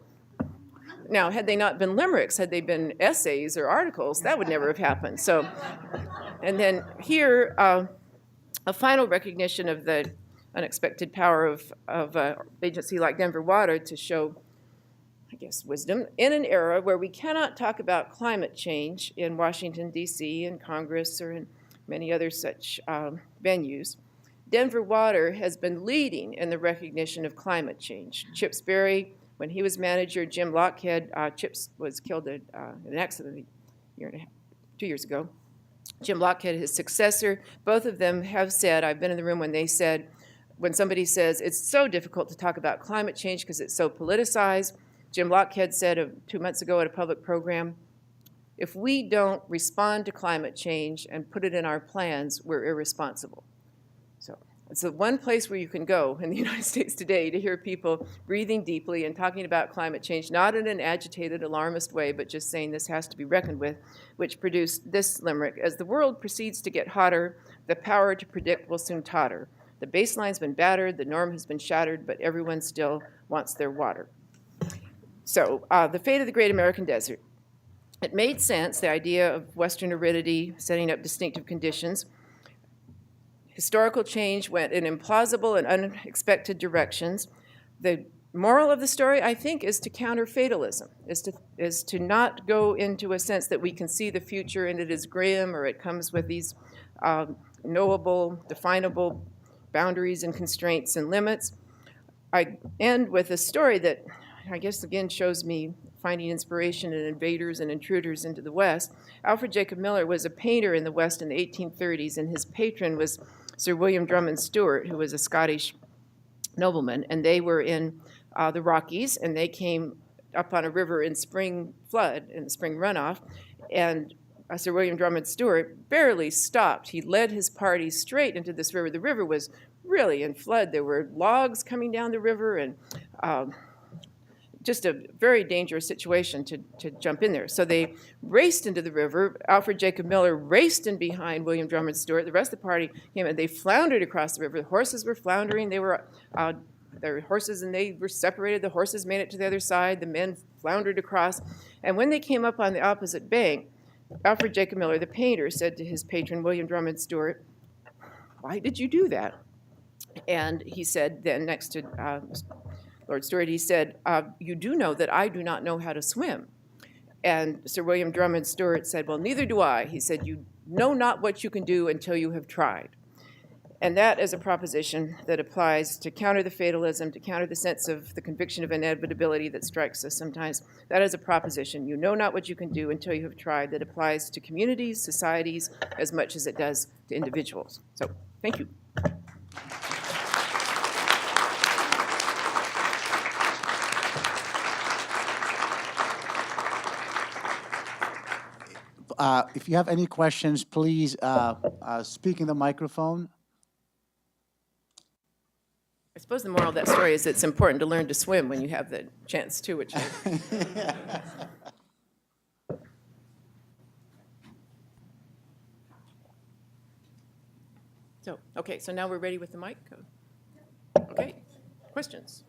Now, had they not been limericks, had they been essays or articles, that would never have happened. So, and then here, a final recognition of the unexpected power of an agency like Denver Water to show, I guess, wisdom in an era where we cannot talk about climate change in Washington, D.C., and Congress, or in many other such venues. Denver Water has been leading in the recognition of climate change. Chip Sperry, when he was manager, Jim Lockhead, Chips was killed in an accident a year and a half, 2 years ago. Jim Lockhead, his successor, both of them have said, I've been in the room when they said, when somebody says it's so difficult to talk about climate change because it's so politicized, Jim Lockhead said 2 months ago at a public program, if we don't respond to climate change and put it in our plans, we're irresponsible. So it's the one place where you can go in the United States today to hear people breathing deeply and talking about climate change, not in an agitated, alarmist way, but just saying this has to be reckoned with, which produced this limerick. As the world proceeds to get hotter, the power to predict will soon totter. The baseline's been battered, the norm has been shattered, but everyone still wants their water. So the fate of the great American desert. It made sense, the idea of Western aridity, setting up distinctive conditions. Historical change went in implausible and unexpected directions. The moral of the story, I think, is to counter fatalism, is to not go into a sense that we can see the future and it is grim or it comes with these knowable, definable boundaries and constraints and limits. I end with a story that I guess again shows me finding inspiration in invaders and intruders into the West. Alfred Jacob Miller was a painter in the West in the 1830s, and his patron was Sir William Drummond Stewart, who was a Scottish nobleman, and they were in the Rockies, and they came up on a river in spring flood, in the spring runoff, and Sir William Drummond Stewart barely stopped. He led his party straight into this river. The river was really in flood. There were logs coming down the river, and just a very dangerous situation to jump in there. So they raced into the river. Alfred Jacob Miller raced in behind William Drummond Stewart. The rest of the party came and they floundered across the river. The horses were floundering. They were horses, and they were separated. The horses made it to the other side. The men floundered across. And when they came up on the opposite bank, Alfred Jacob Miller, the painter, said to his patron, William Drummond Stewart, "Why did you do that?" And he said then, next to Lord Stewart, he said, "You do know that I do not know how to swim." And Sir William Drummond Stewart said, "Well, neither do I." He said, "You know not what you can do until you have tried." And that is a proposition that applies to counter the fatalism, to counter the sense of the conviction of inevitability that strikes us sometimes. That is a proposition. You know not what you can do until you have tried. That applies to communities, societies, as much as it does to individuals. So, thank you. If you have any questions, please speak in the microphone. I suppose the moral of that story is it's important to learn to swim when you have the chance to, which So, okay, so now we're ready with the mic. Okay, questions?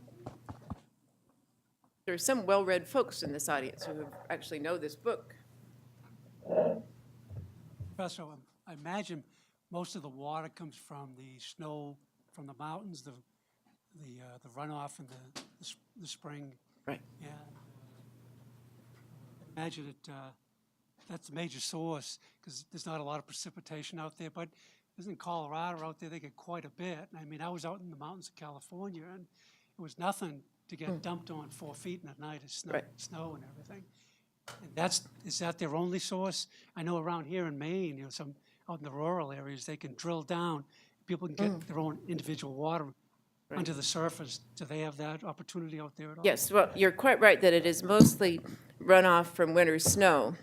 There are some well-read folks in this audience who actually know this book. Professor, I imagine most of the water comes from the snow from the mountains, the runoff in the spring. Right. And imagine that's a major source because there's not a lot of precipitation out there. But isn't Colorado out there? They get quite a bit. I mean, I was out in the mountains of California, and it was nothing to get dumped on 4 feet in a night of snow and everything. And is that their only source? I know around here in Maine, some out in the rural areas, they can drill down. People can get their own individual water under the surface. Do they have that opportunity out there at all? Yes, well, you're quite right that it is mostly runoff from winter snow.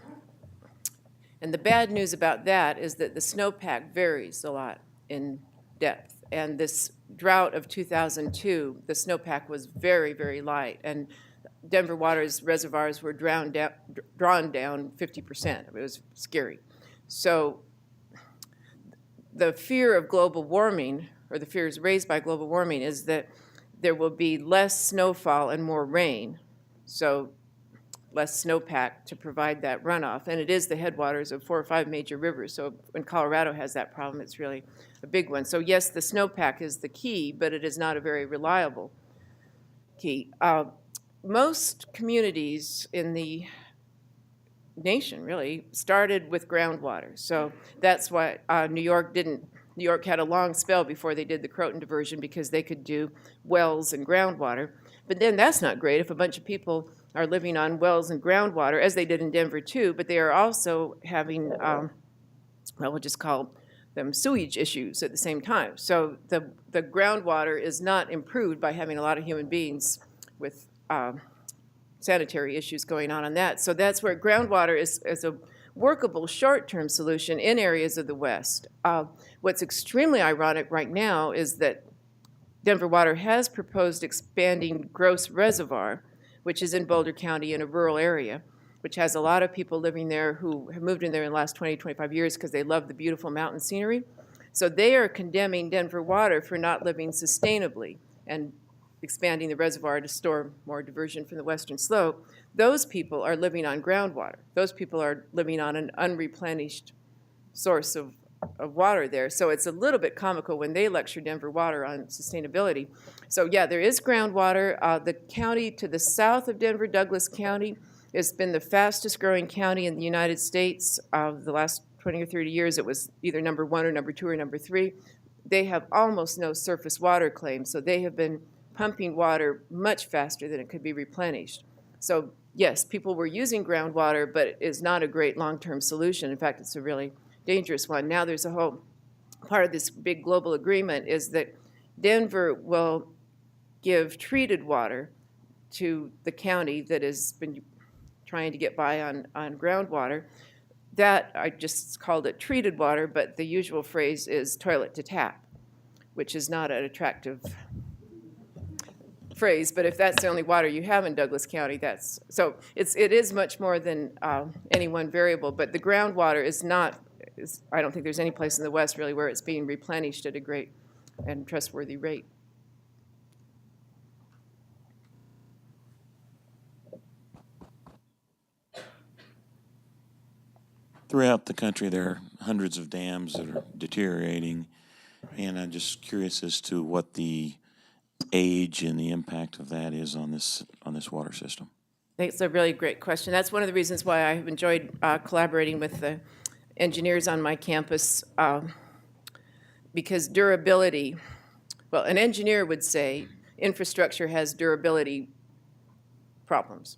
And the bad news about that is that the snowpack varies a lot in depth. And this drought of 2002, the snowpack was very, very light. And Denver water's reservoirs were drawn down 50%. It was scary. So the fear of global warming, or the fears raised by global warming, is that there will be less snowfall and more rain. So less snowpack to provide that runoff. And it is the headwaters of 4 or 5 major rivers. So when Colorado has that problem, it's really a big one. So yes, the snowpack is the key, but it is not a very reliable key. Most communities in the nation really started with groundwater. So that's why New York had a long spell before they did the Croton diversion, because they could do wells and groundwater. But then that's not great if a bunch of people are living on wells and groundwater, as they did in Denver too, but they are also having, well, we'll just call them sewage issues at the same time. So the groundwater is not improved by having a lot of human beings with sanitary issues going on that. So that's where groundwater is a workable short-term solution in areas of the West. What's extremely ironic right now is that Denver Water has proposed expanding Gross Reservoir, which is in Boulder County in a rural area, which has a lot of people living there who have moved in there in the last 20, 25 years because they love the beautiful mountain scenery. So they are condemning Denver Water for not living sustainably and expanding the reservoir to store more diversion from the western slope. Those people are living on groundwater. Those people are living on an unreplenished source of water there. So it's a little bit comical when they lecture Denver Water on sustainability. So yeah, there is groundwater. The county to the south of Denver, Douglas County, has been the fastest growing county in the United States. The last 20 or 30 years, it was either number 1 or number 2 or number 3. They have almost no surface water claims, so they have been pumping water much faster than it could be replenished. So yes, people were using groundwater, but it is not a great long-term solution. In fact, it's a really dangerous one. Now there's a whole part of this big global agreement is that Denver will give treated water to the county that has been trying to get by on groundwater. That, I just called it treated water, but the usual phrase is toilet to tap, which is not an attractive phrase, but if that's the only water you have in Douglas County, that's, so it is much more than any one variable, but the groundwater is not, I don't think there's any place in the West really where it's being replenished at a great and trustworthy rate. Throughout the country, there are hundreds of dams that are deteriorating, and I'm just curious as to what the age and the impact of that is on this water system. It's a really great question. That's one of the reasons why I have enjoyed collaborating with the engineers on my campus. because durability, well, an engineer would say infrastructure has durability problems.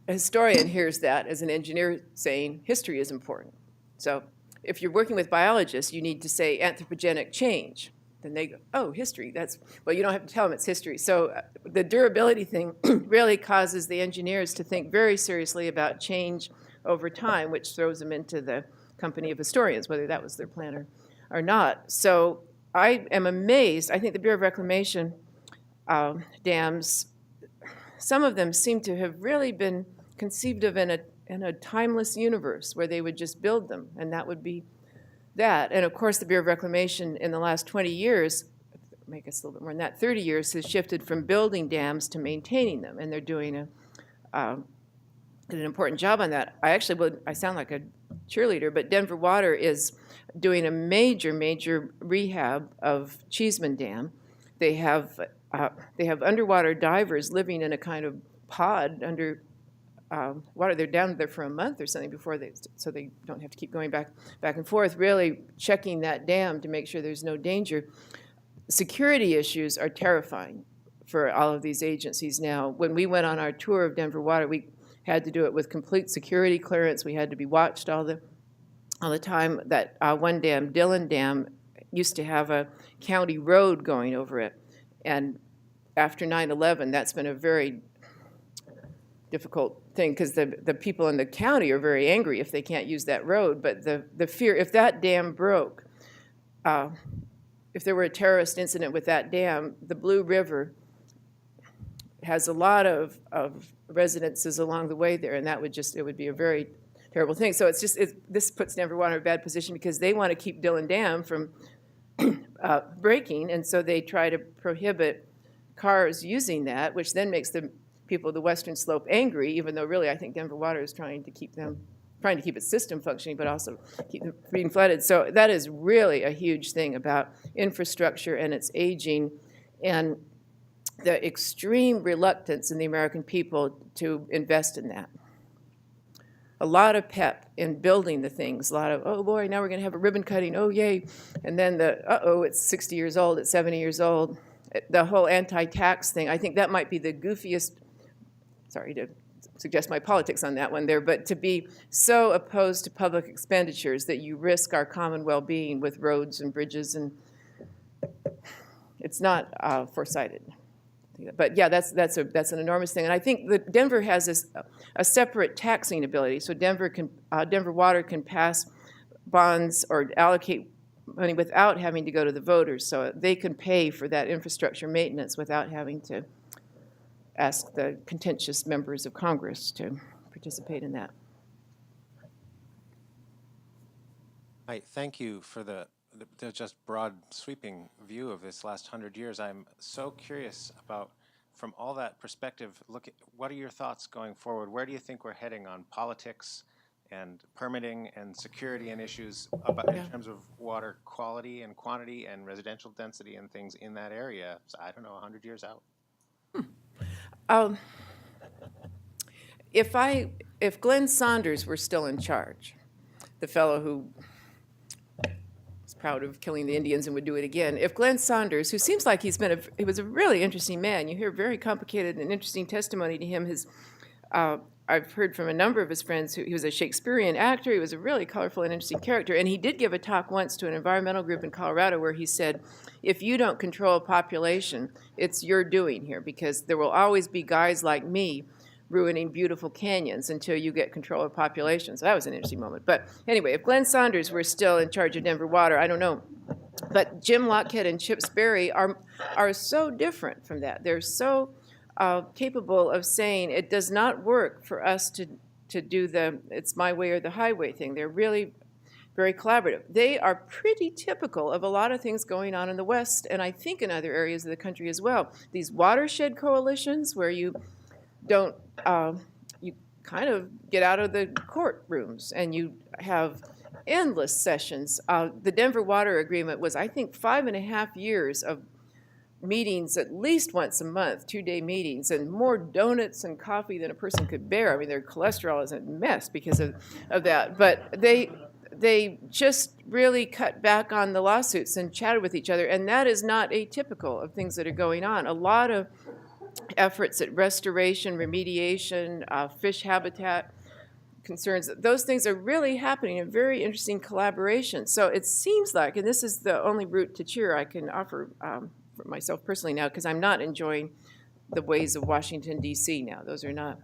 A historian hears that as an engineer saying history is important. So if you're working with biologists, you need to say anthropogenic change. Then they go, oh, history, that's, well, you don't have to tell them it's history. So the durability thing really causes the engineers to think very seriously about change over time, which throws them into the company of historians, whether that was their plan or not. So I am amazed. I think the Bureau of Reclamation dams, some of them seem to have really been conceived of in a timeless universe where they would just build them, and that would be that. And of course, the Bureau of Reclamation in the last 20 years, make us a little bit more than that, 30 years, has shifted from building dams to maintaining them, and they're doing an important job on that. I sound like a cheerleader, but Denver Water is doing a major rehab of Cheeseman Dam. They have underwater divers living in a kind of pod under water. They're down there for a month or something so they don't have to keep going back and forth, really checking that dam to make sure there's no danger. Security issues are terrifying for all of these agencies now. When we went on our tour of Denver Water, we had to do it with complete security clearance. We had to be watched all the time. That one dam, Dillon Dam, used to have a county road going over it. And after 9/11, that's been a very difficult thing because the people in the county are very angry if they can't use that road. But the fear, if that dam broke, if there were a terrorist incident with that dam, the Blue River has a lot of residences along the way there, and it would be a very terrible thing. So this puts Denver Water in a bad position because they want to keep Dillon Dam from breaking, and so they try to prohibit cars using that, which then makes the people of the Western Slope angry, even though really I think Denver Water is trying to keep its system functioning, but also keep them from being flooded. So that is really a huge thing about infrastructure and its aging, and the extreme reluctance in the American people to invest in that. A lot of pep in building the things, a lot of, oh boy, now we're going to have a ribbon cutting, oh yay, and then it's 60 years old, it's 70 years old. The whole anti-tax thing, I think that might be the goofiest, sorry to suggest my politics on that one there, but to be so opposed to public expenditures that you risk our common well-being with roads and bridges, and it's not foresighted. But yeah, that's an enormous thing, and I think that Denver has a separate taxing ability. So Denver Water can pass bonds or allocate money without having to go to the voters. So they can pay for that infrastructure maintenance without having to ask the contentious members of Congress to participate in that. Hi, thank you for the just broad sweeping view of this last 100 years. I'm so curious about, from all that perspective, what are your thoughts going forward? Where do you think we're heading on politics and permitting and security and issues in terms of water quality and quantity and residential density and things in that area? So I don't know, 100 years out. If Glenn Saunders were still in charge, the fellow who proud of killing the Indians and would do it again. If Glenn Saunders, who seems like he was a really interesting man, you hear very complicated and interesting testimony to him. I've heard from a number of his friends he was a Shakespearean actor. He was a really colorful and interesting character. And he did give a talk once to an environmental group in Colorado where he said, if you don't control population, it's your doing here, because there will always be guys like me ruining beautiful canyons until you get control of population. So that was an interesting moment. But anyway, if Glenn Saunders were still in charge of Denver Water, I don't know. But Jim Lockhead and Chip Sperry are so different from that. They're so capable of saying it does not work for us to do the it's my way or the highway thing. They're really very collaborative. They are pretty typical of a lot of things going on in the West, and I think in other areas of the country as well. These watershed coalitions where you don't, you kind of get out of the courtrooms and you have endless sessions. The Denver Water Agreement was, I think, 5.5 years of meetings at least once a month, 2-day meetings, and more donuts and coffee than a person could bear. I mean, their cholesterol is a mess because of that. But they just really cut back on the lawsuits and chatted with each other, and that is not atypical of things that are going on. A lot of efforts at restoration, remediation, fish habitat concerns, those things are really happening in very interesting collaboration. So it seems like, and this is the only route to cheer I can offer for myself personally now, because I'm not enjoying the ways of Washington, D.C. now. Those are not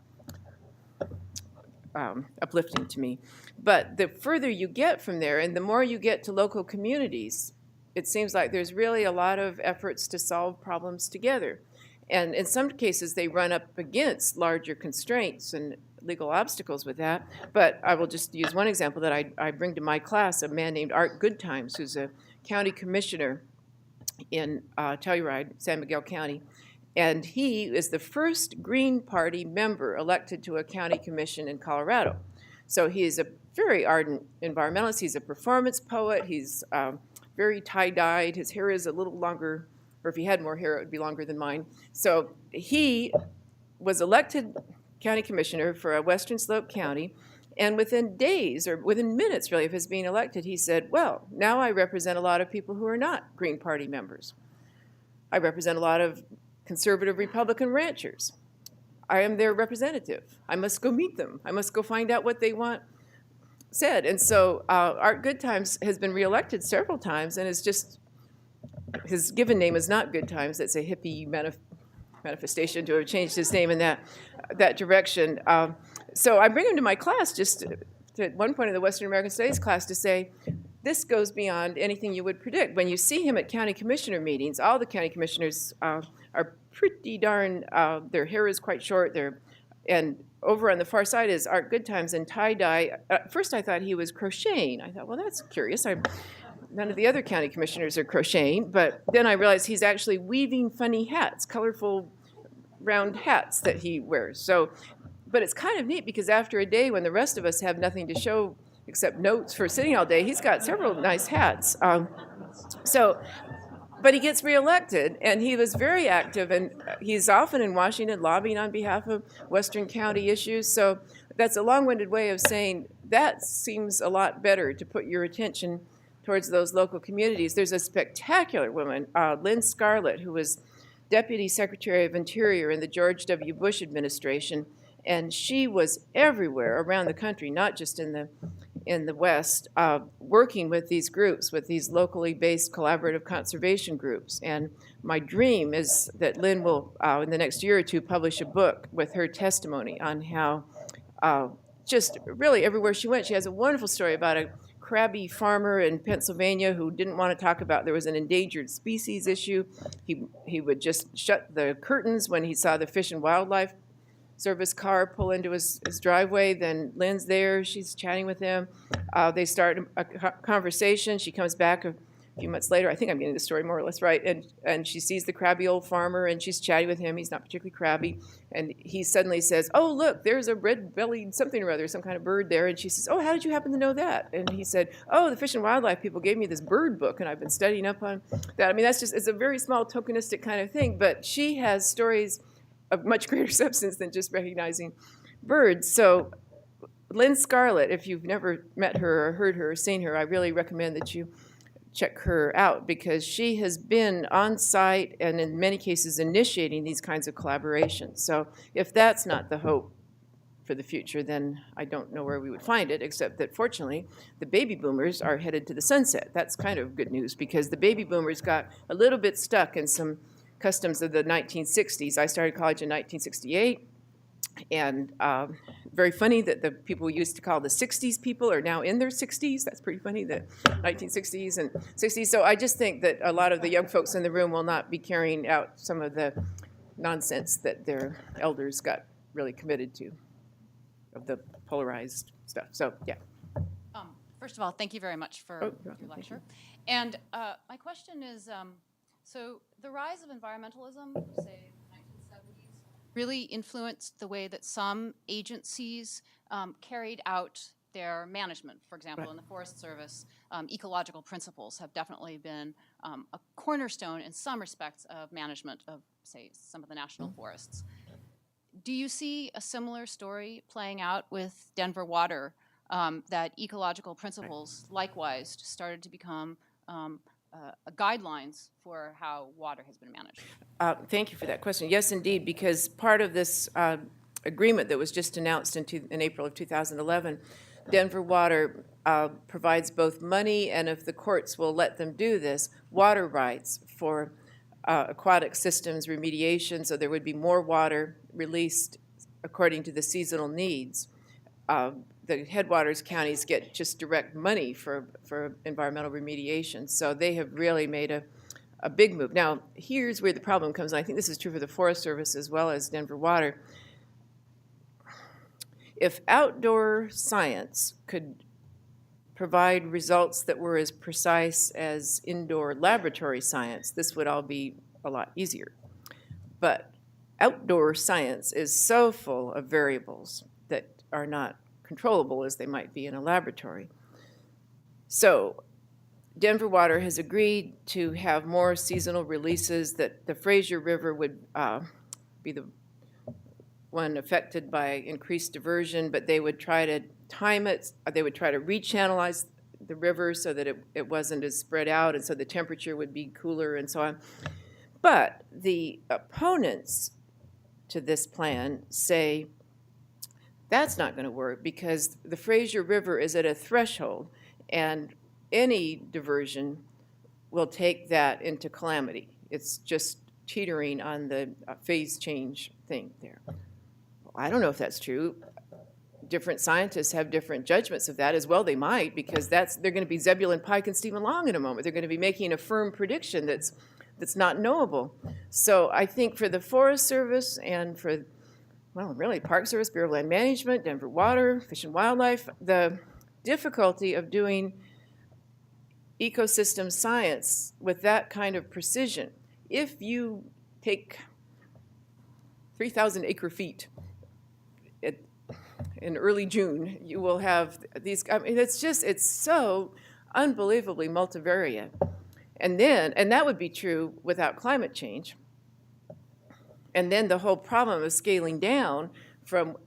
uplifting to me. But the further you get from there and the more you get to local communities, it seems like there's really a lot of efforts to solve problems together. And in some cases, they run up against larger constraints and legal obstacles with that. But I will just use one example that I bring to my class, a man named Art Goodtimes, who's a county commissioner in Telluride, San Miguel County. And he is the first Green Party member elected to a county commission in Colorado. So he is a very ardent environmentalist. He's a performance poet. He's very tie-dyed. His hair is a little longer, or if he had more hair, it would be longer than mine. So he was elected county commissioner for a Western Slope County, and within days, or within minutes really, of his being elected, he said, well, now I represent a lot of people who are not Green Party members. I represent a lot of conservative Republican ranchers. I am their representative. I must go meet them. I must go find out what they want said. And so Art Goodtimes has been reelected several times, and is just, his given name is not Goodtimes. It's a hippie manifestation to have changed his name in that direction. So I bring him to my class just to, at one point in the Western American Studies class, to say, this goes beyond anything you would predict. When you see him at county commissioner meetings, all the county commissioners are pretty darn, their hair is quite short, and over on the far side is Art Goodtimes in tie-dye. At first I thought he was crocheting. I thought, well, that's curious. None of the other county commissioners are crocheting, but then I realized he's actually weaving funny hats, colorful round hats that he wears. So, but it's kind of neat because after a day when the rest of us have nothing to show except notes for sitting all day, he's got several nice hats. But he gets reelected, and he was very active, and he's often in Washington lobbying on behalf of Western County issues. So that's a long-winded way of saying that seems a lot better to put your attention towards those local communities. There's a spectacular woman, Lynn Scarlett, who was Deputy Secretary of Interior in the George W. Bush administration, and she was everywhere around the country, not just in the West, working with these groups, with these locally based collaborative conservation groups. And my dream is that Lynn will, in the next year or two, publish a book with her testimony on how just really everywhere she went. She has a wonderful story about a crabby farmer in Pennsylvania who didn't want to talk about there was an endangered species issue. He would just shut the curtains when he saw the Fish and Wildlife Service car pull into his driveway. Then Lynn's there, she's chatting with him. They start a conversation. She comes back a few months later. I think I'm getting the story more or less right. And she sees the crabby old farmer, and she's chatting with him. He's not particularly crabby. And he suddenly says, oh, look, there's a red-bellied something or other, some kind of bird there. And she says, oh, how did you happen to know that? And he said, oh, the Fish and Wildlife people gave me this bird book, and I've been studying up on that. I mean, that's just, it's a very small tokenistic kind of thing. But she has stories of much greater substance than just recognizing birds. So Lynn Scarlett, if you've never met her or heard her or seen her, I really recommend that you check her out, because she has been on site and in many cases initiating these kinds of collaborations. So if that's not the hope for the future, then I don't know where we would find it, except that fortunately the baby boomers are headed to the sunset. That's kind of good news, because the baby boomers got a little bit stuck in some customs of the 1960s. I started college in 1968, and very funny that the people we used to call the 60s people are now in their 60s. That's pretty funny, the 1960s and 60s. So I just think that a lot of the young folks in the room will not be carrying out some of the nonsense that their elders got really committed to, of the polarized stuff. So, yeah. First of all, thank you very much for your lecture. And my question is, so the rise of environmentalism, say, really influenced the way that some agencies carried out their management. For example, in the Forest Service, ecological principles have definitely been a cornerstone in some respects of management of, say, some of the national forests. Do you see a similar story playing out with Denver water, that ecological principles likewise started to become guidelines for how water has been managed? Thank you for that question. Yes, indeed, because part of this agreement that was just announced in April of 2011, Denver Water provides both money and, if the courts will let them do this, water rights for aquatic systems remediation, so there would be more water released according to the seasonal needs. The headwaters counties get just direct money for environmental remediation, so they have really made a big move. Now, here's where the problem comes, and I think this is true for the Forest Service as well as Denver Water. If outdoor science could provide results that were as precise as indoor laboratory science, this would all be a lot easier. But outdoor science is so full of variables that are not controllable as they might be in a laboratory. So Denver Water has agreed to have more seasonal releases, that the Fraser River would be the one affected by increased diversion, but they would try to time it, they would try to rechannelize the river so that it wasn't as spread out, and so the temperature would be cooler and so on. But the opponents to this plan say that's not going to work because the Fraser River is at a threshold, and any diversion will take that into calamity. It's just teetering on the phase change thing there. Well, I don't know if that's true. Different scientists have different judgments of that as well. They might, because they're going to be Zebulon Pike and Stephen Long in a moment. They're going to be making a firm prediction that's not knowable. So I think for the Forest Service and for, well, really Park Service, Bureau of Land Management, Denver Water, Fish and Wildlife, the difficulty of doing ecosystem science with that kind of precision. If you take 3,000 acre feet in early June, you will have these, I mean, it's so unbelievably multivariate. And that would be true without climate change. And then the whole problem of scaling down from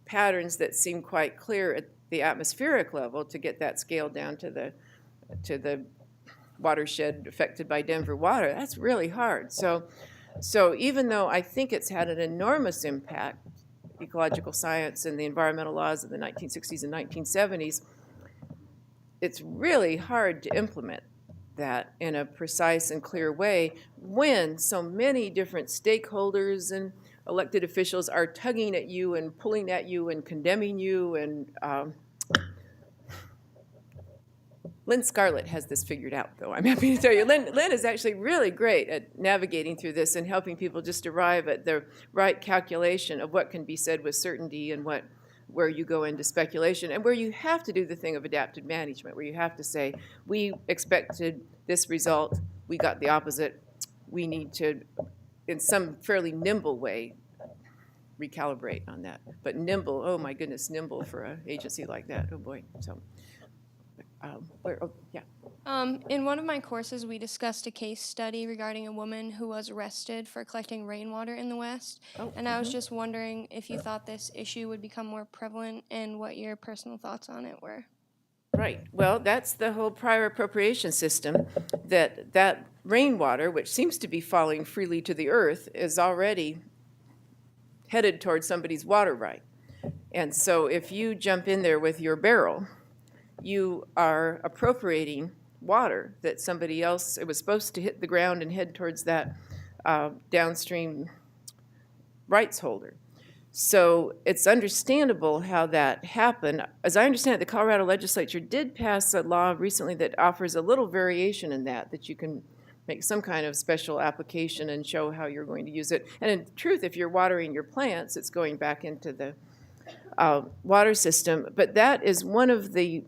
patterns that seem quite clear at the atmospheric level to get that scale down to the watershed affected by Denver Water, that's really hard. So even though I think it's had an enormous impact, ecological science and the environmental laws of the 1960s and 1970s, it's really hard to implement that in a precise and clear way when so many different stakeholders and elected officials are tugging at you and pulling at you and condemning you. And Lynn Scarlett has this figured out, though, I'm happy to tell you. Lynn is actually really great at navigating through this and helping people just arrive at the right calculation of what can be said with certainty and where you go into speculation, and where you have to do the thing of adaptive management, where you have to say, we expected this result, we got the opposite, we need to, in some fairly nimble way, recalibrate on that. But nimble, oh my goodness, nimble for an agency like that, oh boy. So, yeah. In one of my courses, we discussed a case study regarding a woman who was arrested for collecting rainwater in the West. And I was just wondering if you thought this issue would become more prevalent and what your personal thoughts on it were. Right. Well, that's the whole prior appropriation system, that rainwater, which seems to be falling freely to the earth, is already headed towards somebody's water right. And so if you jump in there with your barrel, you are appropriating water that somebody else, it was supposed to hit the ground and head towards that downstream rights holder. So it's understandable how that happened. As I understand it, the Colorado legislature did pass a law recently that offers a little variation in that you can make some kind of special application and show how you're going to use it. And in truth, if you're watering your plants, it's going back into the water system. But that is one of the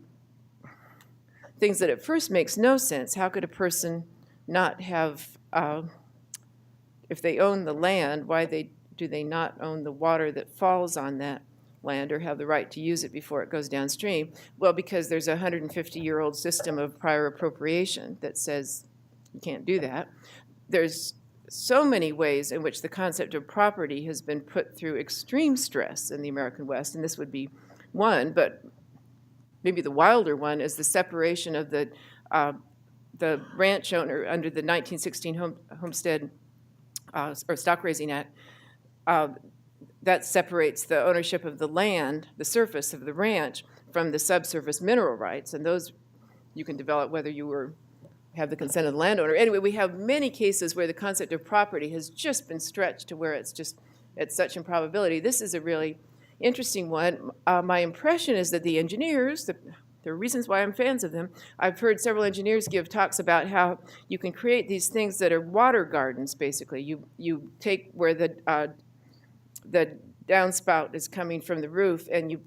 things that at first makes no sense. How could a person not have, if they own the land, why do they not own the water that falls on that land or have the right to use it before it goes downstream? Well, because there's a 150-year-old system of prior appropriation that says you can't do that. There's so many ways in which the concept of property has been put through extreme stress in the American West, and this would be one, but maybe the wilder one, is the separation of the ranch owner under the 1916 Homestead or Stock Raising Act. That separates the ownership of the land, the surface of the ranch, from the subsurface mineral rights, and those you can develop whether you have the consent of the landowner. Anyway, we have many cases where the concept of property has just been stretched to where it's such improbability. This is a really interesting one. My impression is that the engineers, there are reasons why I'm fans of them. I've heard several engineers give talks about how you can create these things that are water gardens, basically. You take where the downspout is coming from the roof, and you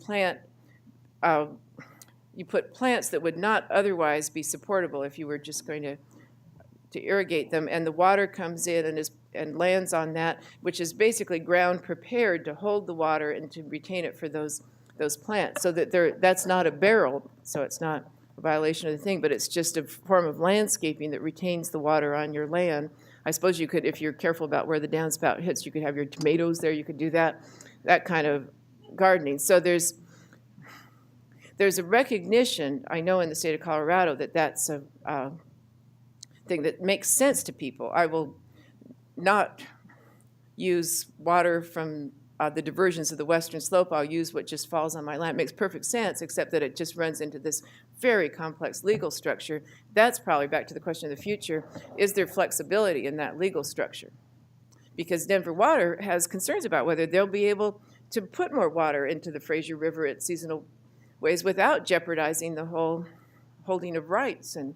put plants that would not otherwise be supportable if you were just going to irrigate them, and the water comes in and lands on that, which is basically ground prepared to hold the water and to retain it for those plants. So that's not a barrel, so it's not a violation of the thing, but it's just a form of landscaping that retains the water on your land. I suppose you could, if you're careful about where the downspout hits, you could have your tomatoes there, you could do that kind of gardening. So there's a recognition, I know in the state of Colorado, that that's a thing that makes sense to people. I will not use water from the diversions of the western slope. I'll use what just falls on my land. It makes perfect sense, except that it just runs into this very complex legal structure. That's probably back to the question of the future. Is there flexibility in that legal structure? Because Denver Water has concerns about whether they'll be able to put more water into the Fraser River at seasonal ways without jeopardizing the whole holding of rights and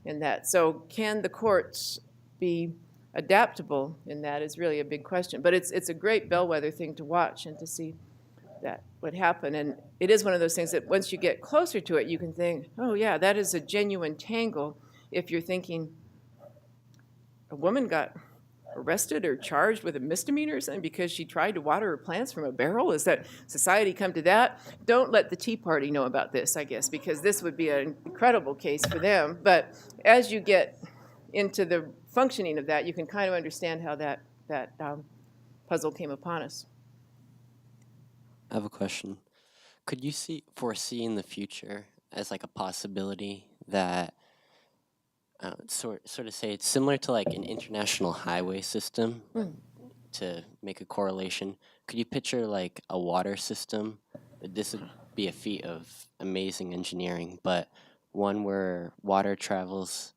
that. So can the courts be adaptable in that is really a big question. But it's a great bellwether thing to watch and to see that would happen. And it is one of those things that once you get closer to it, you can think, oh yeah, that is a genuine tangle. If you're thinking a woman got arrested or charged with a misdemeanor or something because she tried to water her plants from a barrel? Is that society come to that? Don't let the Tea Party know about this, I guess, because this would be an incredible case for them. But as you get into the functioning of that, you can kind of understand how that puzzle came upon us. I have a question. Could you foresee in the future as like a possibility that sort of say it's similar to like an international highway system to make a correlation? Could you picture like a water system? This would be a feat of amazing engineering, but one where water travels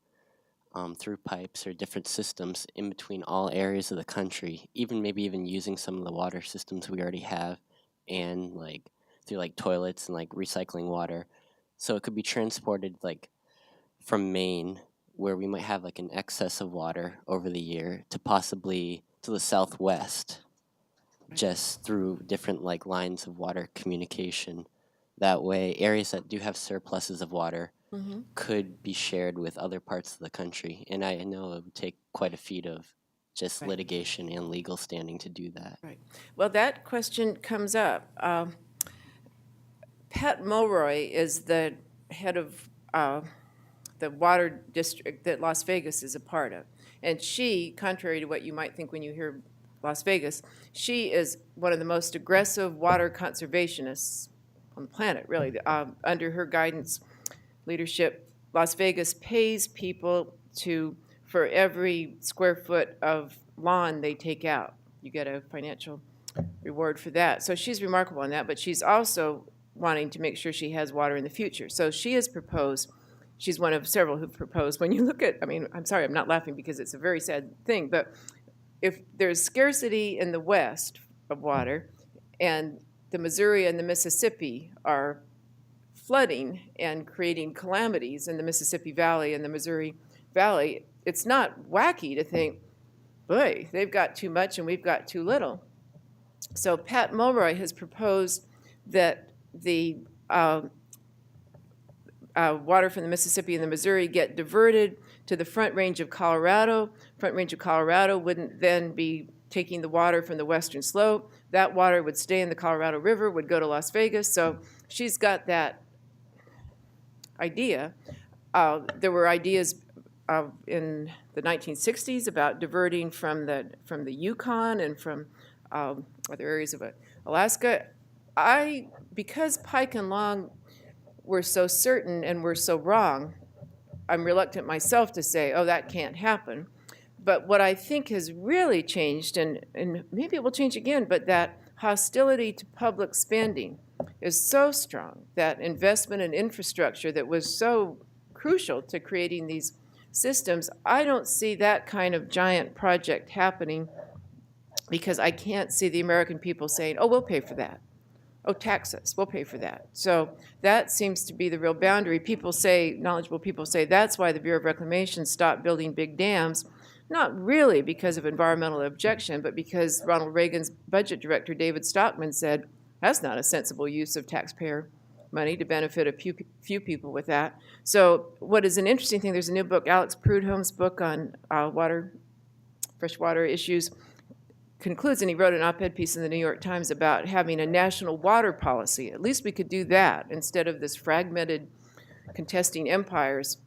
through pipes or different systems in between all areas of the country, maybe even using some of the water systems we already have, and like through like toilets and like recycling water. So it could be transported like from Maine, where we might have like an excess of water over the year, to possibly to the southwest, just through different like lines of water communication. That way, areas that do have surpluses of water could be shared with other parts of the country. And I know it would take quite a feat of just litigation and legal standing to do that. Right. Well, that question comes up. Pat Mulroy is the head of the water district that Las Vegas is a part of. And she, contrary to what you might think when you hear Las Vegas, she is one of the most aggressive water conservationists on the planet, really. Under her guidance, leadership, Las Vegas pays people for every square foot of lawn they take out. You get a financial reward for that. So she's remarkable on that, but she's also wanting to make sure she has water in the future. So she has proposed, she's one of several who've proposed, when you look at, I'm sorry, I'm not laughing because it's a very sad thing, but if there's scarcity in the West of water, and the Missouri and the Mississippi are flooding and creating calamities in the Mississippi Valley and the Missouri Valley, it's not wacky to think, boy, they've got too much and we've got too little. So Pat Mulroy has proposed that the water from the Mississippi and the Missouri get diverted to the Front Range of Colorado. Front Range of Colorado wouldn't then be taking the water from the western slope. That water would stay in the Colorado River, would go to Las Vegas. So she's got that idea. There were ideas in the 1960s about diverting from the Yukon and from other areas of Alaska. Because Pike and Long we're so certain and we're so wrong, I'm reluctant myself to say, oh, that can't happen. But what I think has really changed, and maybe it will change again, but that hostility to public spending is so strong, that investment in infrastructure that was so crucial to creating these systems, I don't see that kind of giant project happening because I can't see the American people saying, oh, we'll pay for that. Oh, tax us, we'll pay for that. So that seems to be the real boundary. People say, knowledgeable people say, that's why the Bureau of Reclamation stopped building big dams, not really because of environmental objection, but because Ronald Reagan's budget director, David Stockman, said, that's not a sensible use of taxpayer money to benefit a few people with that. So what is an interesting thing, there's a new book, Alex Prudhomme's book on freshwater issues, concludes, and he wrote an op-ed piece in the New York Times about having a national water policy. At least we could do that instead of this fragmented contesting empires.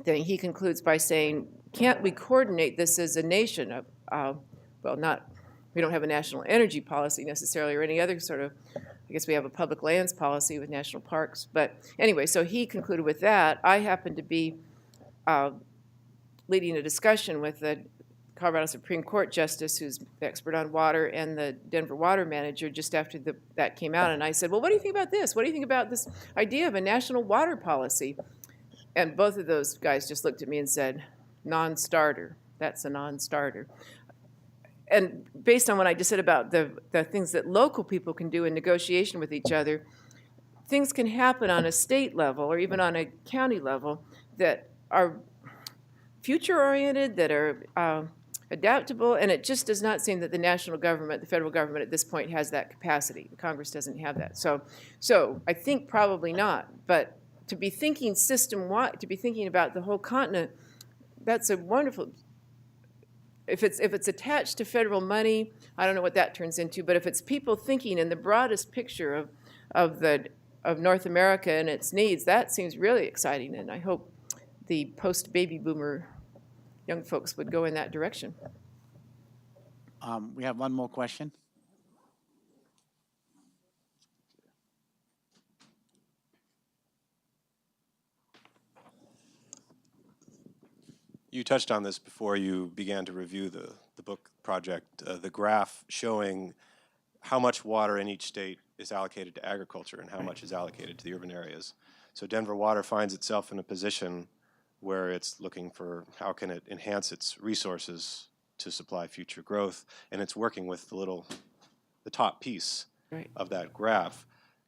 Then he concludes by saying, can't we coordinate this as a nation? We don't have a national energy policy necessarily or any other sort of, I guess we have a public lands policy with national parks. But anyway, so he concluded with that. I happened to be leading a discussion with the Colorado Supreme Court justice who's the expert on water and the Denver water manager just after that came out. And I said, well, what do you think about this? What do you think about this idea of a national water policy? And both of those guys just looked at me and said, non-starter. That's a non-starter. And based on what I just said about the things that local people can do in negotiation with each other, things can happen on a state level or even on a county level that are future-oriented, that are adaptable, and it just does not seem that the national government, the federal government at this point has that capacity. Congress doesn't have that. So I think probably not. But to be thinking system-wide, to be thinking about the whole continent, that's a wonderful. If it's attached to federal money, I don't know what that turns into. But if it's people thinking in the broadest picture of North America and its needs, that seems really exciting. And I hope the post-baby boomer young folks would go in that direction. We have one more question. You touched on this before you began to review the book project, the graph showing how much water in each state is allocated to agriculture and how much is allocated to the urban areas. So Denver Water finds itself in a position where it's looking for how can it enhance its resources to supply future growth, and it's working with the top piece of that graph.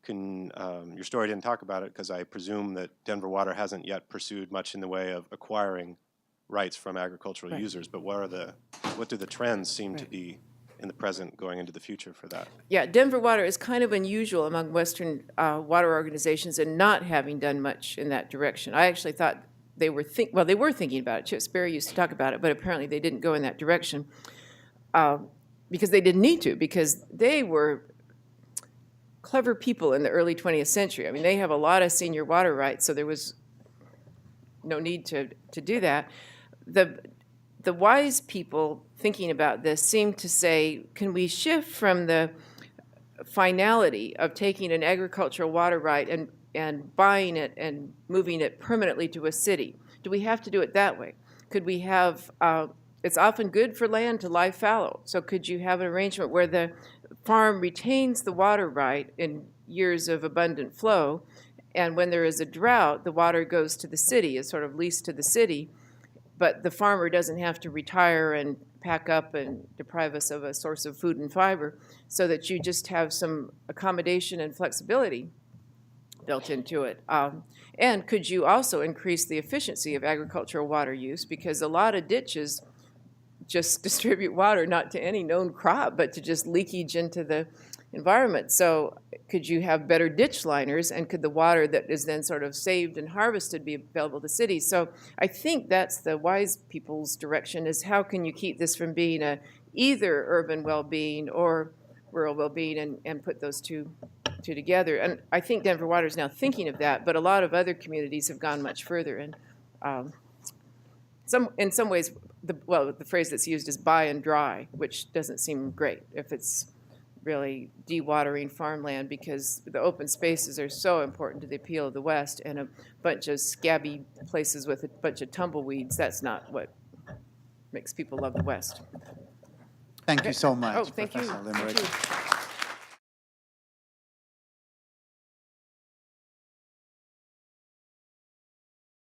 Your story didn't talk about it because I presume that Denver Water hasn't yet pursued much in the way of acquiring rights from agricultural users, but what do the trends seem to be in the present going into the future for that? Yeah, Denver Water is kind of unusual among Western water organizations in not having done much in that direction. I actually thought they were thinking about it. Chip Sperry used to talk about it, but apparently they didn't go in that direction because they didn't need to, because they were clever people in the early 20th century. I mean, they have a lot of senior water rights, so there was no need to do that. The wise people thinking about this seem to say, can we shift from the finality of taking an agricultural water right and buying it and moving it permanently to a city? Do we have to do it that way? Could we have, it's often good for land to lie fallow, so could you have an arrangement where the farm retains the water right in years of abundant flow, and when there is a drought, the water goes to the city, is sort of leased to the city, but the farmer doesn't have to retire and pack up and deprive us of a source of food and fiber, so that you just have some accommodation and flexibility built into it. And could you also increase the efficiency of agricultural water use? Because a lot of ditches just distribute water not to any known crop, but to just leakage into the environment. So could you have better ditch liners, and could the water that is then sort of saved and harvested be available to cities? So I think that's the wise people's direction, is how can you keep this from being either urban well-being or rural well-being, and put those two together. And I think Denver Water is now thinking of that, but a lot of other communities have gone much further. And in some ways, the phrase that's used is buy and dry, which doesn't seem great. If it's really dewatering farmland, because the open spaces are so important to the appeal of the West, and a bunch of scabby places with a bunch of tumbleweeds, that's not what makes people love the West. Thank you so Oh, much, thank you. Professor Thank Limerick. you.